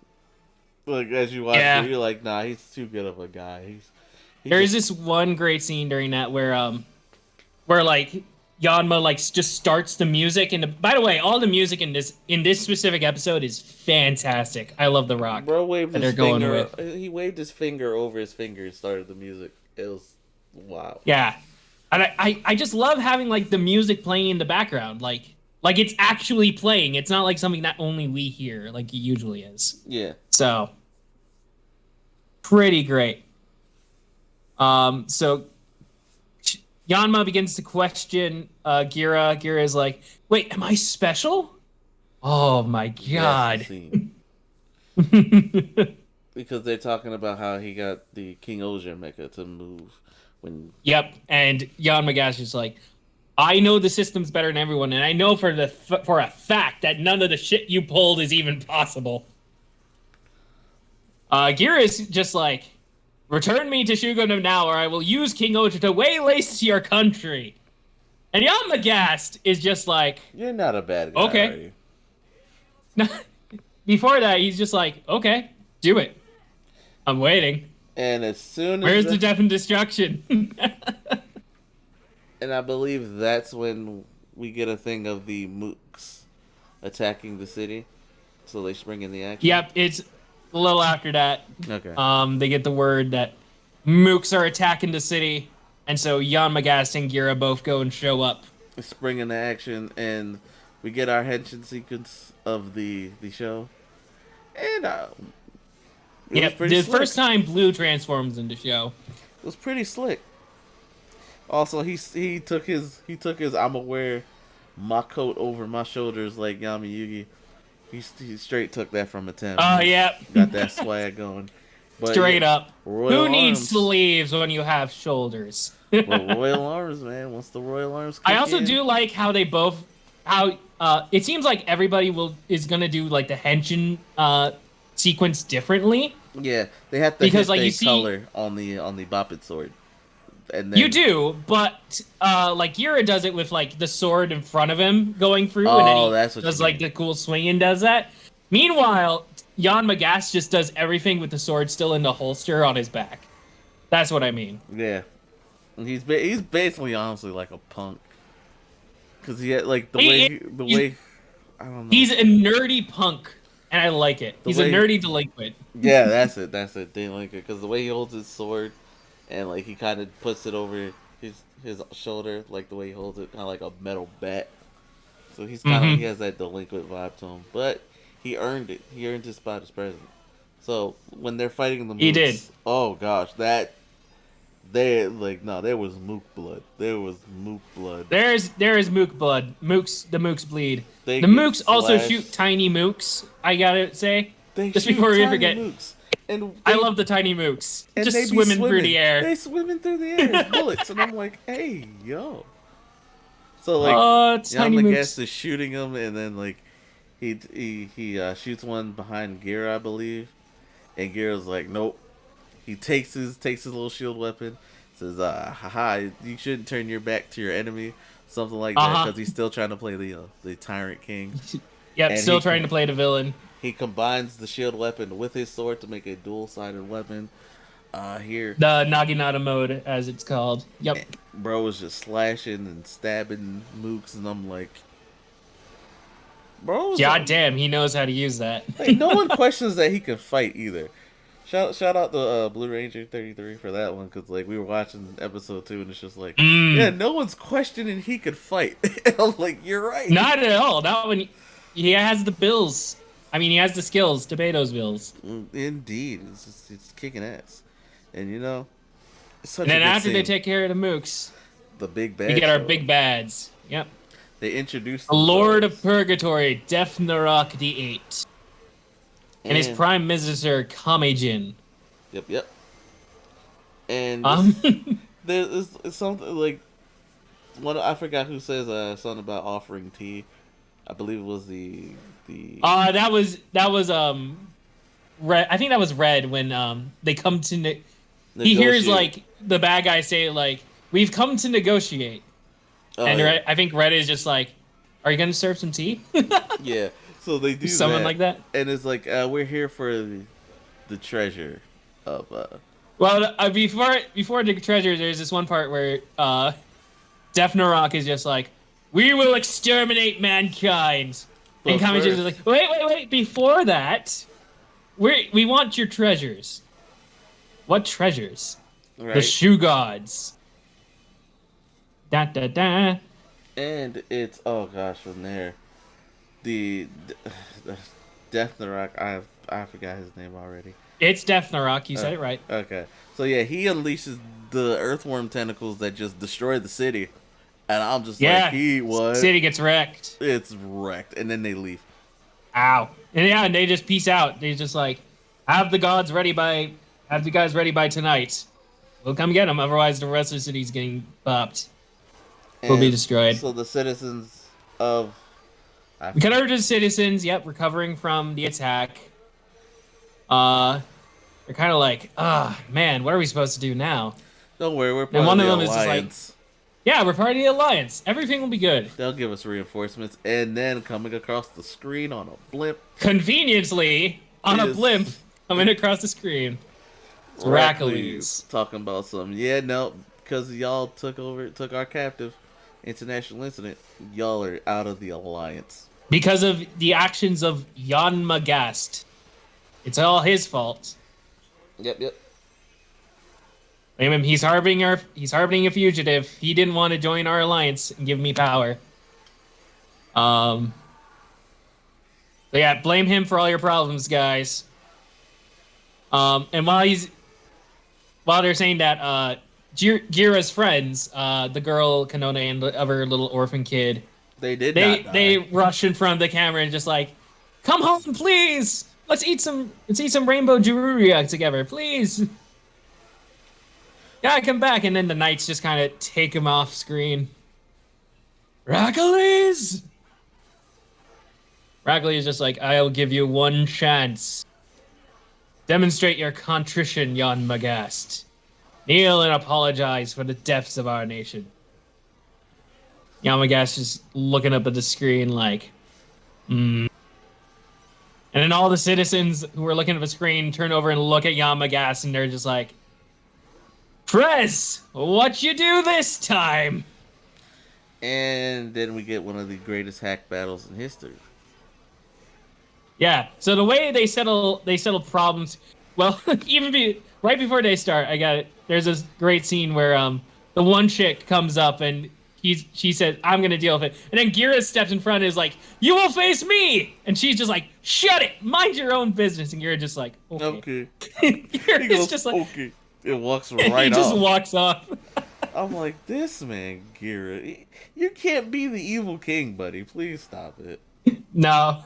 Like as you watch Yeah. it, you're like, nah, he's too good of a guy. There is this one great scene during that where like Yanma like just starts the music, and by the way, all the music in this specific episode is fantastic. I love the rock. Bro waved that his they're going finger. with. He waved his finger over his finger and started the music. It was wow. Yeah, and I just love having like the music playing in the background, like it's actually playing. It's not like something that only we hear like it usually is. Yeah. So pretty great. So Yanma begins to question Gira. Gira is like, wait, am I special? Oh my god. Because they're talking about how he got the King Oja mecha to move when. Yep, and Yanma Gash is like, I know the system's better than everyone, and I know for a fact that none of the shit you pulled is even possible. Gira is just like, return me to Shugonum now, or I will use King Oja to waylace your country. And Yamagast is just like, You're not a bad guy, okay. are you? No, before that, he's just like, okay, do it. I'm waiting. And as soon as Where's the death and destruction? And I believe that's when we get a thing of the mooks attacking the city. So they spring in the action. Yep, it's a little after that. Okay. They get the word that mooks are attacking the city, and so Jan Magast and Gira both go and show up. Spring into action, and we get our henshin sequence of the show. And Yep, the first time Blue transforms into show. It was pretty slick. Also, he took his I'ma wear my coat over my shoulders like Yami Yugi. He straight took that from a 10. Oh, yeah. Got that swag going. But Straight up. Royal Who needs Arms. sleeves when you have shoulders? Well, Royal Arms, man. Once the Royal Arms kick I also in. do like how they both... it seems like everybody is going to do like the Henshin sequence differently. Yeah, they have to Because, hit like, the you see- color on the Boppet sword. And then, You do, but like Gira does it with like the sword in front of him going through, Oh, and then he that's what does you like mean. the cool swing and does that. Meanwhile, Jan Magast just does everything with the sword still in the holster on his back. That's what I mean. Yeah, and he's basically honestly like a punk. Cause he had like the way I don't know. He's a nerdy punk, and I like it. The He's a way- nerdy delinquent. Yeah, that's it. That's it. They like it because the way he holds his sword, and like he kind of puts it over his shoulder, like the way he holds it, kind of like a metal bat. So he's kind of he has that delinquent vibe to him, but he earned it. He earned his spot as president. So when they're fighting the He did. Mooks, oh gosh, that they like no, there was Mook blood. There was Mook blood. There is Mook blood. The Mooks bleed. They The get Mooks also slashed. shoot tiny Mooks. I gotta say, They just shoot before we tiny forget, Mooks. And I they- love the tiny Mooks. and Just they be swimming through the air. They swimming through the air as bullets, and I'm like, hey, yo. So like, tiny Yamagast Mooks. is shooting him, and then like, he shoots one behind Gira, I believe, and Gira's like, nope. He takes his little shield weapon, says, haha, you shouldn't turn your back to your enemy, something like that, because he's still trying to play the Tyrant King. Yep, and still trying to play the villain. He combines the shield weapon with his sword to make a dual-sided weapon. Here, The Naginata mode, as it's called. Yep. bro was just slashing and stabbing Mooks, and I'm like, bro. God damn, he knows how to use that. Like, no one questions that he can fight either. Shout out to Blue Ranger 33 for that one, because like we were watching episode 2 and it's just like, yeah, no one's questioning he could fight. I'm like, you're right. Not at all. Not when he has the bills. I mean, he has the skills to pay those bills. Indeed, it's kicking ass, and you know, it's such And then a good after they scene. take care of the Mooks, The big bad. we get our show. big bads. Yep. They introduced The Lord of themselves. Purgatory, Death Narok the Eight, and his Prime Minister Kamejin. Yep. And there's something like one. I forgot who says something about offering tea. I believe it was the. That was Red. I think that was Red when they come to. He hears like the bad guy say like, "We've come to negotiate," and yeah. I think Red is just like, "Are you gonna serve some tea?" Yeah. So they do Someone like that. and it's like we're here for the treasure of. Well, before the treasure, there's this one part where Death Narok is just like, "We will exterminate mankind," and But Kamejin is first- like, "Wait! Before that, we want your treasures." What treasures? Right. The shoe gods. Da da da. And it's oh gosh, from there, the Death Narok. I forgot his name already. It's Death Narok. You said it right. Okay, so yeah, he unleashes the earthworm tentacles that just destroy the city, and I'm just like, he was. City gets wrecked. It's wrecked, and then they leave. Ow. And they just peace out. They just like, have the guys ready by tonight. We'll come get them. Otherwise, the rest of the city's getting bopped. Will be destroyed. So the citizens of We cut over to the citizens. Yep, recovering from the attack. They're kind of like, man, what are we supposed to do now? don't worry, we're part one of of the them is just like- alliance. Yeah, we're part of the alliance. Everything will be good. They'll give us reinforcements, and then coming across the screen on a blimp, Conveniently, on a Is- blimp, coming across the screen. It's Heracles. talking about something. Yeah, no, because y'all took our captive. International incident. Y'all are out of the alliance. Because of the actions of Jan Magast. It's all his fault. Yep. Blame him. He's harboring a fugitive. He didn't want to join our alliance and give me power. So yeah, blame him for all your problems, guys. And while they're saying that, Gira's friends, the girl Kanone and the other little orphan kid, They did not die. they rush in front of the camera and just like, come home, please. Let's eat some rainbow Jururia together, please. Yeah, come back, and then the knights just kind of take him off screen. Heracles is just like, I'll give you one chance. Demonstrate your contrition, Jan Magast. Kneel and apologize for the deaths of our nation. Jan Magast just looking up at the screen like, And then all the citizens who are looking at the screen turn over and look at Jan Magast, and they're just like, Press, what you do this time? And then we get one of the greatest hack battles in history. Yeah. So the way they settle problems. Well, right before they start, I got it. There's this great scene where the one chick comes up and she said, "I'm gonna deal with it," and then Gira steps in front and is like, "You will face me," and she's just like, "Shut it, mind your own business," and Gira just like, "Okay." Okay. He Gira's goes, just like, okay. It walks he right just off. walks off. I'm like, this man, Gira, you can't be the evil king, buddy. Please stop it. No,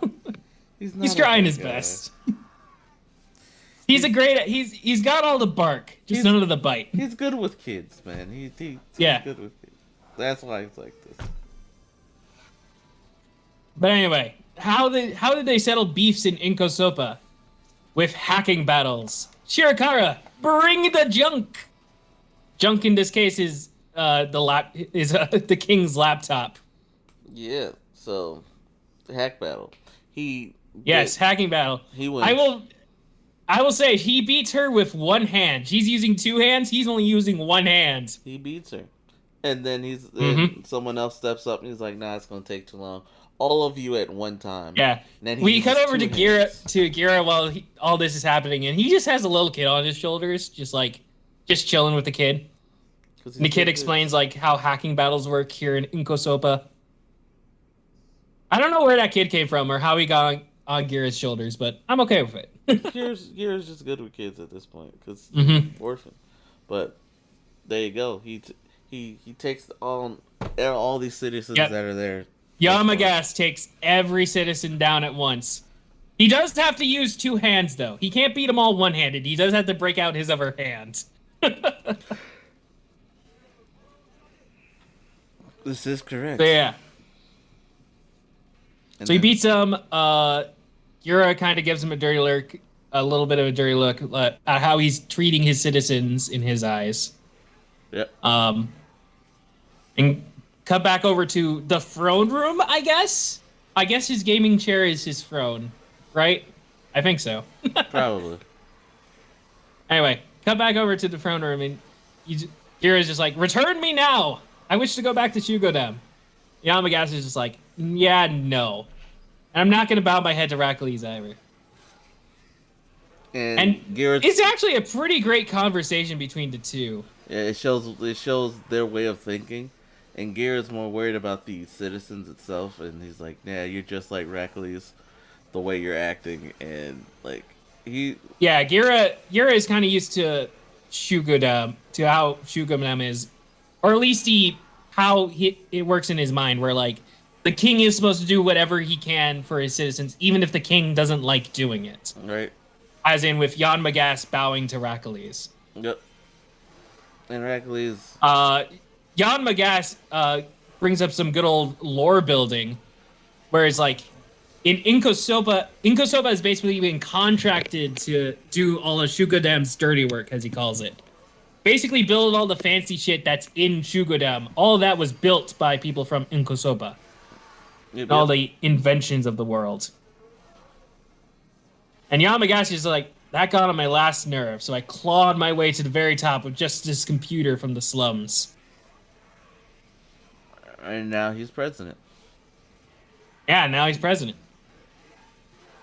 He's he's not a trying bad his guy. best. He's got all the bark, just none of the bite. He's good with kids, man. He's Yeah. good with kids. That's why he's like this. But anyway, how did they settle beefs in Inkosopa? With hacking battles. Shirokara, bring the junk. Junk in this case is the king's laptop. Yeah. So, hack battle. Yes, hacking battle. He wins. I will say he beats her with one hand. She's using two hands. He's only using one hand. He beats her, and then someone else steps up and he's like, "Nah, it's gonna take too long. All of you at one time." Yeah. We cut over to Gira while all this is happening, and he just has a little kid on his shoulders, just chilling with the kid. And the kid explains like how hacking battles work here in Inkosopa. I don't know where that kid came from or how he got on Gira's shoulders, but I'm okay with it. Gira's just good with kids at this point because orphan. But there you go. He takes all these citizens that are there. Yamagas takes every citizen down at once. He does have to use two hands, though. He can't beat them all one-handed. He does have to break out his other hand. This is correct. So, yeah. So he beats him. Yura kind of gives him a little bit of a dirty look at how he's treating his citizens in his eyes. Yep. And cut back over to the throne room, I guess. I guess his gaming chair is his throne, right? I think so. Probably. Anyway, cut back over to the throne room, and Yura's just like, "Return me now! I wish to go back to Shugodam." Yamagasa is just like, "Yeah, no. And I'm not going to bow my head to Heracles either." And it's actually a pretty great conversation between the two. Yeah, it shows their way of thinking. And Gira's more worried about the citizens itself, and he's like, "Yeah, you're just like Heracles, the way you're acting," and like Yeah, Gira is kind of used to Shugodam, to how Shugodam is, or at least it works in his mind, where like the king is supposed to do whatever he can for his citizens, even if the king doesn't like doing it. Right. As in with Jan Magas bowing to Heracles. Yep. And Heracles. Jan Magas brings up some good old lore building, whereas like in Inkosopa has basically been contracted to do all of Shugodam's dirty work, as he calls it. Basically build all the fancy shit that's in Shugodam. All of that was built by people from Inkosopa. Yep. All the inventions of the world. And Yamagashi is like, that got on my last nerve, so I clawed my way to the very top with just this computer from the slums. And now he's president. Yeah, now he's president.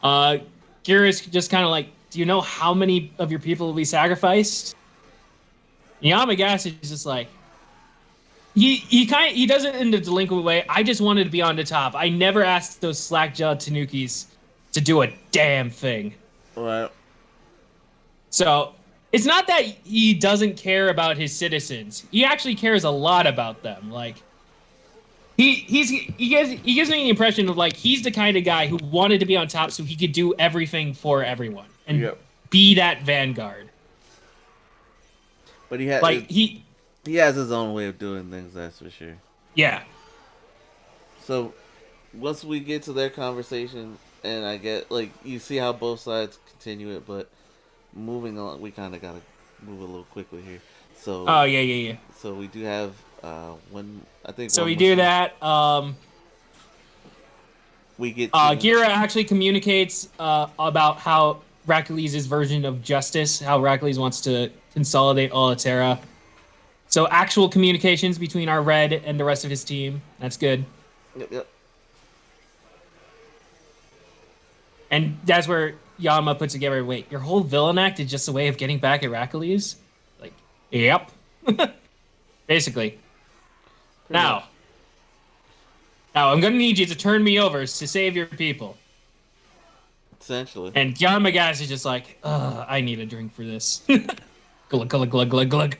Kira's just kind of like, do you know how many of your people will be sacrificed? Yamagashi is just like, he does it in a delinquent way. I just wanted to be on the top. I never asked those slack-jawed Tanukis to do a damn thing. Right. So it's not that he doesn't care about his citizens. He actually cares a lot about them. Like he gives me the impression of like he's the kind of guy who wanted to be on top so he could do everything for everyone and be that vanguard. But he has his own way of doing things, that's for sure. Yeah. So once we get to their conversation, and I get like you see how both sides continue it, but moving on, we kind of gotta move a little quickly here. So yeah. So we do have one. I think. So we do that. We get Gira actually communicates about how Heracles' version of justice, how Heracles wants to consolidate all of Terra. So actual communications between our Red and the rest of his team. That's good. Yep. And that's where Yama puts together, wait, your whole villain act is just a way of getting back at Heracles? Like, yep. Basically. Pretty much. Now I'm gonna need you to turn me over to save your people. Essentially. And Yamagata is just like, I need a drink for this. Glug, glug, glug, glug, glug.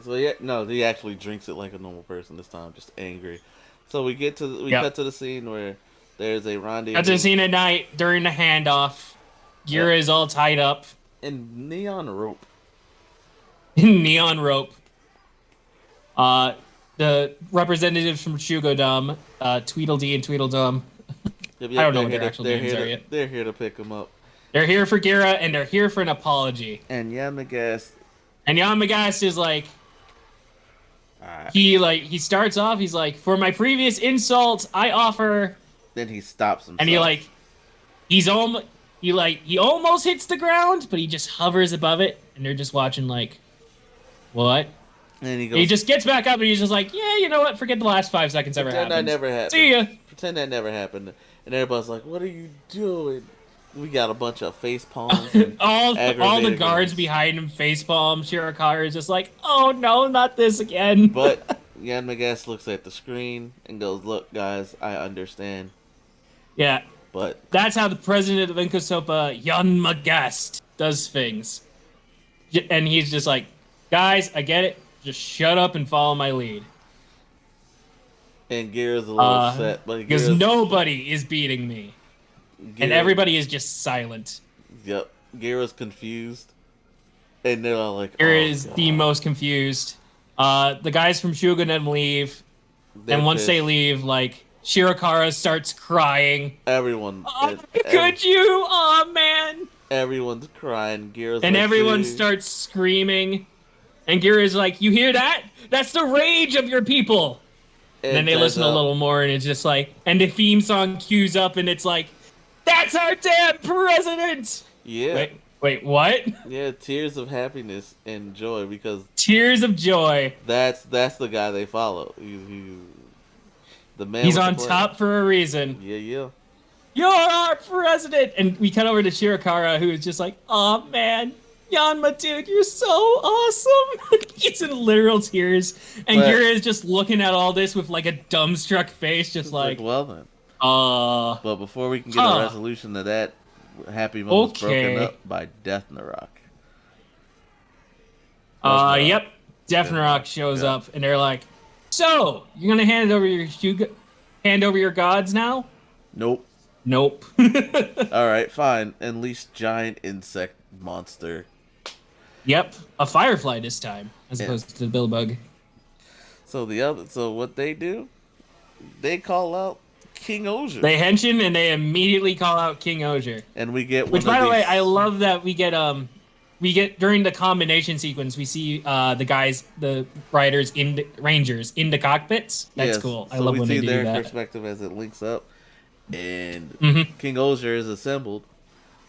So yeah, no, he actually drinks it like a normal person this time, just angry. So we Yep. cut to the scene where there's a rendezvous. That's a scene at night during the handoff. Gira is all tied up in neon rope. in neon rope. The representatives from Shugodom, Tweedledee and Tweedledum. Yep, I don't know what their actual names are yet. They're here to pick him up. They're here for Gira, and they're here for an apology. And Yamagast. And Yamagast is like, he starts off. He's like, for my previous insult, I offer. Then he stops himself. And he almost hits the ground, but he just hovers above it, and they're just watching like, what? And he goes. He just gets back up, and he's just like, yeah, you know what? Forget the last 5 seconds ever happened. Pretend that never happened. See ya. Pretend that never happened. And everybody's like, what are you doing? We got a bunch of face palms. And all the guards behind him facepalm. Shirakawa is just like, oh no, not this again. But Yamagast looks at the screen and goes, look, guys, I understand. Yeah. But that's how the president of Inkosopa, Yamagast, does things. And he's just like, guys, I get it. Just shut up and follow my lead. And Gira's a little upset. Because nobody is beating me. And everybody is just silent. Yep. Gira's confused. And they're all like, Gira is the most confused. The guys from Shugonen leave. And once they leave, like, Shirakawa starts crying. Everyone. Could you? Oh, man. Everyone's crying. Gira's and like, everyone starts screaming. And Gira's like, you hear that? That's the rage of your people. And then they listen a little more, and it's just like, and the theme song cues up, and it's like, that's our damn president! Yeah. Wait, what? Yeah, tears of happiness and joy, because tears of joy. That's the guy they follow. The man. He's on top for a reason. Yeah. You're our president! And we cut over to Shirakawa, who is just like, oh man, Yanma, dude, you're so awesome! He's in literal tears. And Gira is just looking at all this with like a dumbstruck face, just like, well then. But before we can get a resolution to that, Happy Meal was broken up by Death Narok. Yep. Death Narok shows up, and they're like, so, you're gonna hand over your gods now? Nope. Alright, fine. Unleash giant insect monster. Yep. A firefly this time, as opposed to the Billbug. So what they do? They call out King Osier. They henshin and they immediately call out King Osier. And we get by the way, I love that we get during the combination sequence, we see the rangers in the cockpits. That's cool. I love when they do that. We see their perspective as it links up, and King Osier is assembled,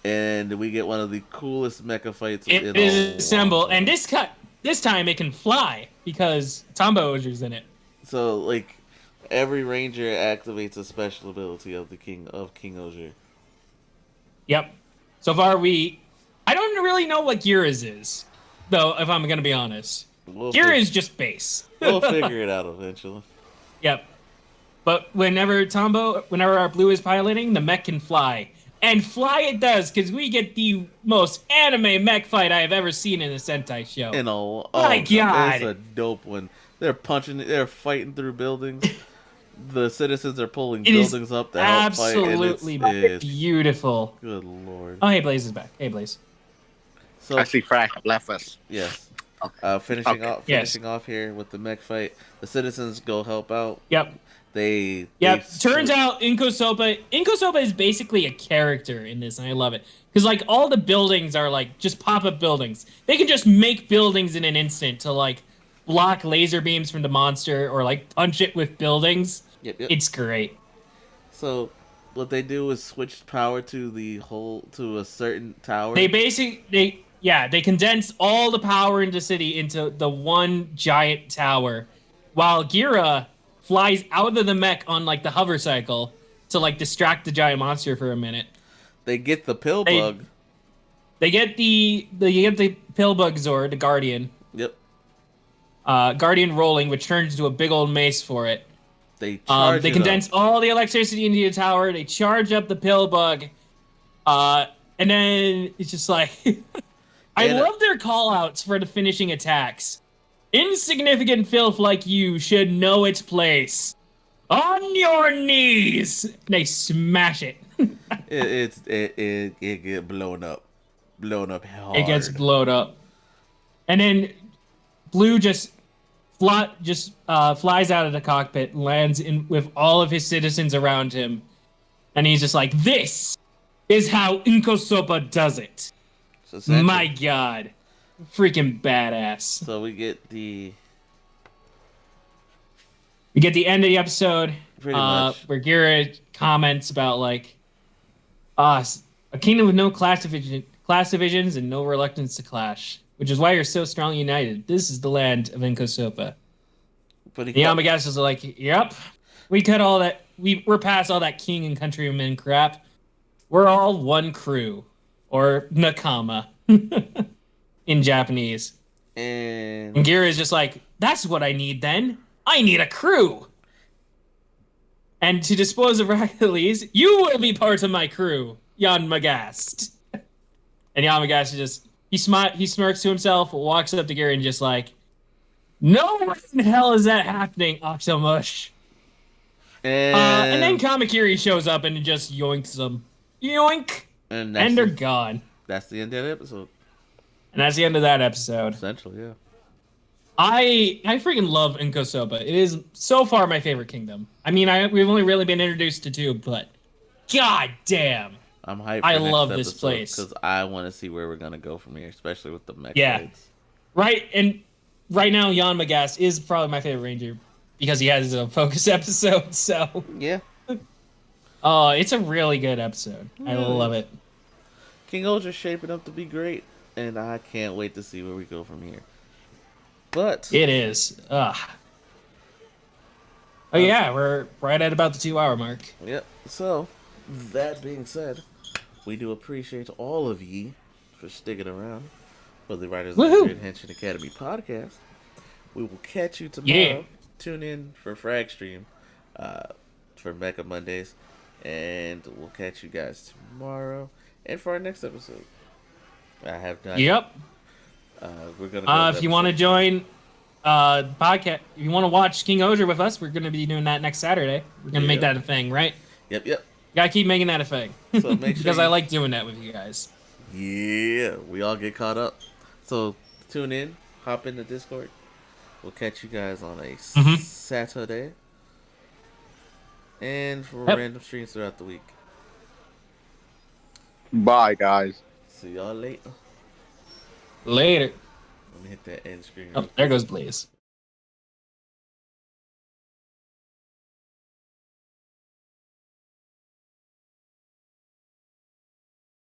and we get one of the coolest mecha fights. It is assembled, and this time it can fly because Tombo Osier's in it. So like every ranger activates a special ability of King Osier. Yep. So far I don't really know what Gira's is, though, if I'm going to be honest. Gira is just base. We'll figure it out eventually. Yep. But whenever our blue is piloting, the mech can fly. And fly it does, because we get the most anime mech fight I have ever seen in a Sentai show. My God. It's a dope one. They're fighting through buildings. The citizens are pulling buildings up to help fight. Absolutely beautiful. Good lord. Oh, hey, Blaze is back. Hey, Blaze. So, I see Frank left us. Yes. Finishing off here with the mech fight. The citizens go help out. Yep. Turns out Inkosopa is basically a character in this, and I love it. Because, like, all the buildings are, like, just pop-up buildings. They can just make buildings in an instant to, like, block laser beams from the monster or, like, punch it with buildings. Yep. It's great. So, what they do is switch power to a certain tower. They condense all the power in the city into the one giant tower, while Gira flies out of the mech on like the hover cycle to like distract the giant monster for a minute. They get the pill bug. They get the Pillbug Zord, the Guardian. Yep. Guardian rolling, which turns into a big old mace for it. They charge They it condense up. all the electricity into the tower. They charge up the Pillbug. And then it's just like I And love their call outs for the finishing attacks. Insignificant filth like you should know its place. On your knees! They smash it. it get blown up It gets hard. blown up. And then Blue just flies out of the cockpit, lands in with all of his citizens around him, and he's just like, "This is how Inkosopa does it." So My essentially, God, freaking badass. so we get the end of the episode, pretty much. where Gira comments about like, a kingdom with no class divisions, and no reluctance to clash, which is why you're so strongly united. This is the land of Inkosopa. But The Yamagas is like, yep, we cut all that. We're past all that king and countryman crap. We're all one crew, or nakama in Japanese. and And Gira is just like, that's what I need then. I need a crew. And to dispose of Hercules, you will be part of my crew, Yamagast. And Yamagast just he smirks to himself, walks up to Gira and just like, no way in hell is that happening, Octomush. And then Kamakiri shows up and just yoinks them. Yoink! and And they're gone. that's the end of the episode. And that's the end of that episode. Essentially, yeah. I freaking love Inkosoba. It is so far my favorite kingdom. I mean, we've only really been introduced to two, but god damn. I'm hyped. I love this place because I want to see where we're gonna go from here, especially with the mech blades. Right, and right now Jan Magast is probably my favorite ranger because he has his own focus episode. So yeah, it's a really good episode. I love it. King Ultra's shaping up to be great, and I can't wait to see where we go from here. But it is. Oh yeah, we're right at about the 2-hour mark. Yep. So that being said, we do appreciate all of ye for sticking around for the Writers of the RotG-Henshin Academy podcast. We will catch you tomorrow. Yeah. Tune in for Frag Stream for Mecha Mondays, and we'll catch you guys tomorrow and for our next episode. I have done. Yep. We're gonna. Go if you want to join podcast, if you want to watch King Oger with us, we're gonna be doing that next Saturday. We're gonna make that a thing, right? Yep. Gotta keep making that a thing. So make sure because I like doing that with you guys. Yeah, we all get caught up. So tune in, hop in the Discord. We'll catch you guys on a Saturday. And for random streams throughout the week. Bye, guys. See y'all later. Later. Let me hit that end screen. Oh, there goes Blaze.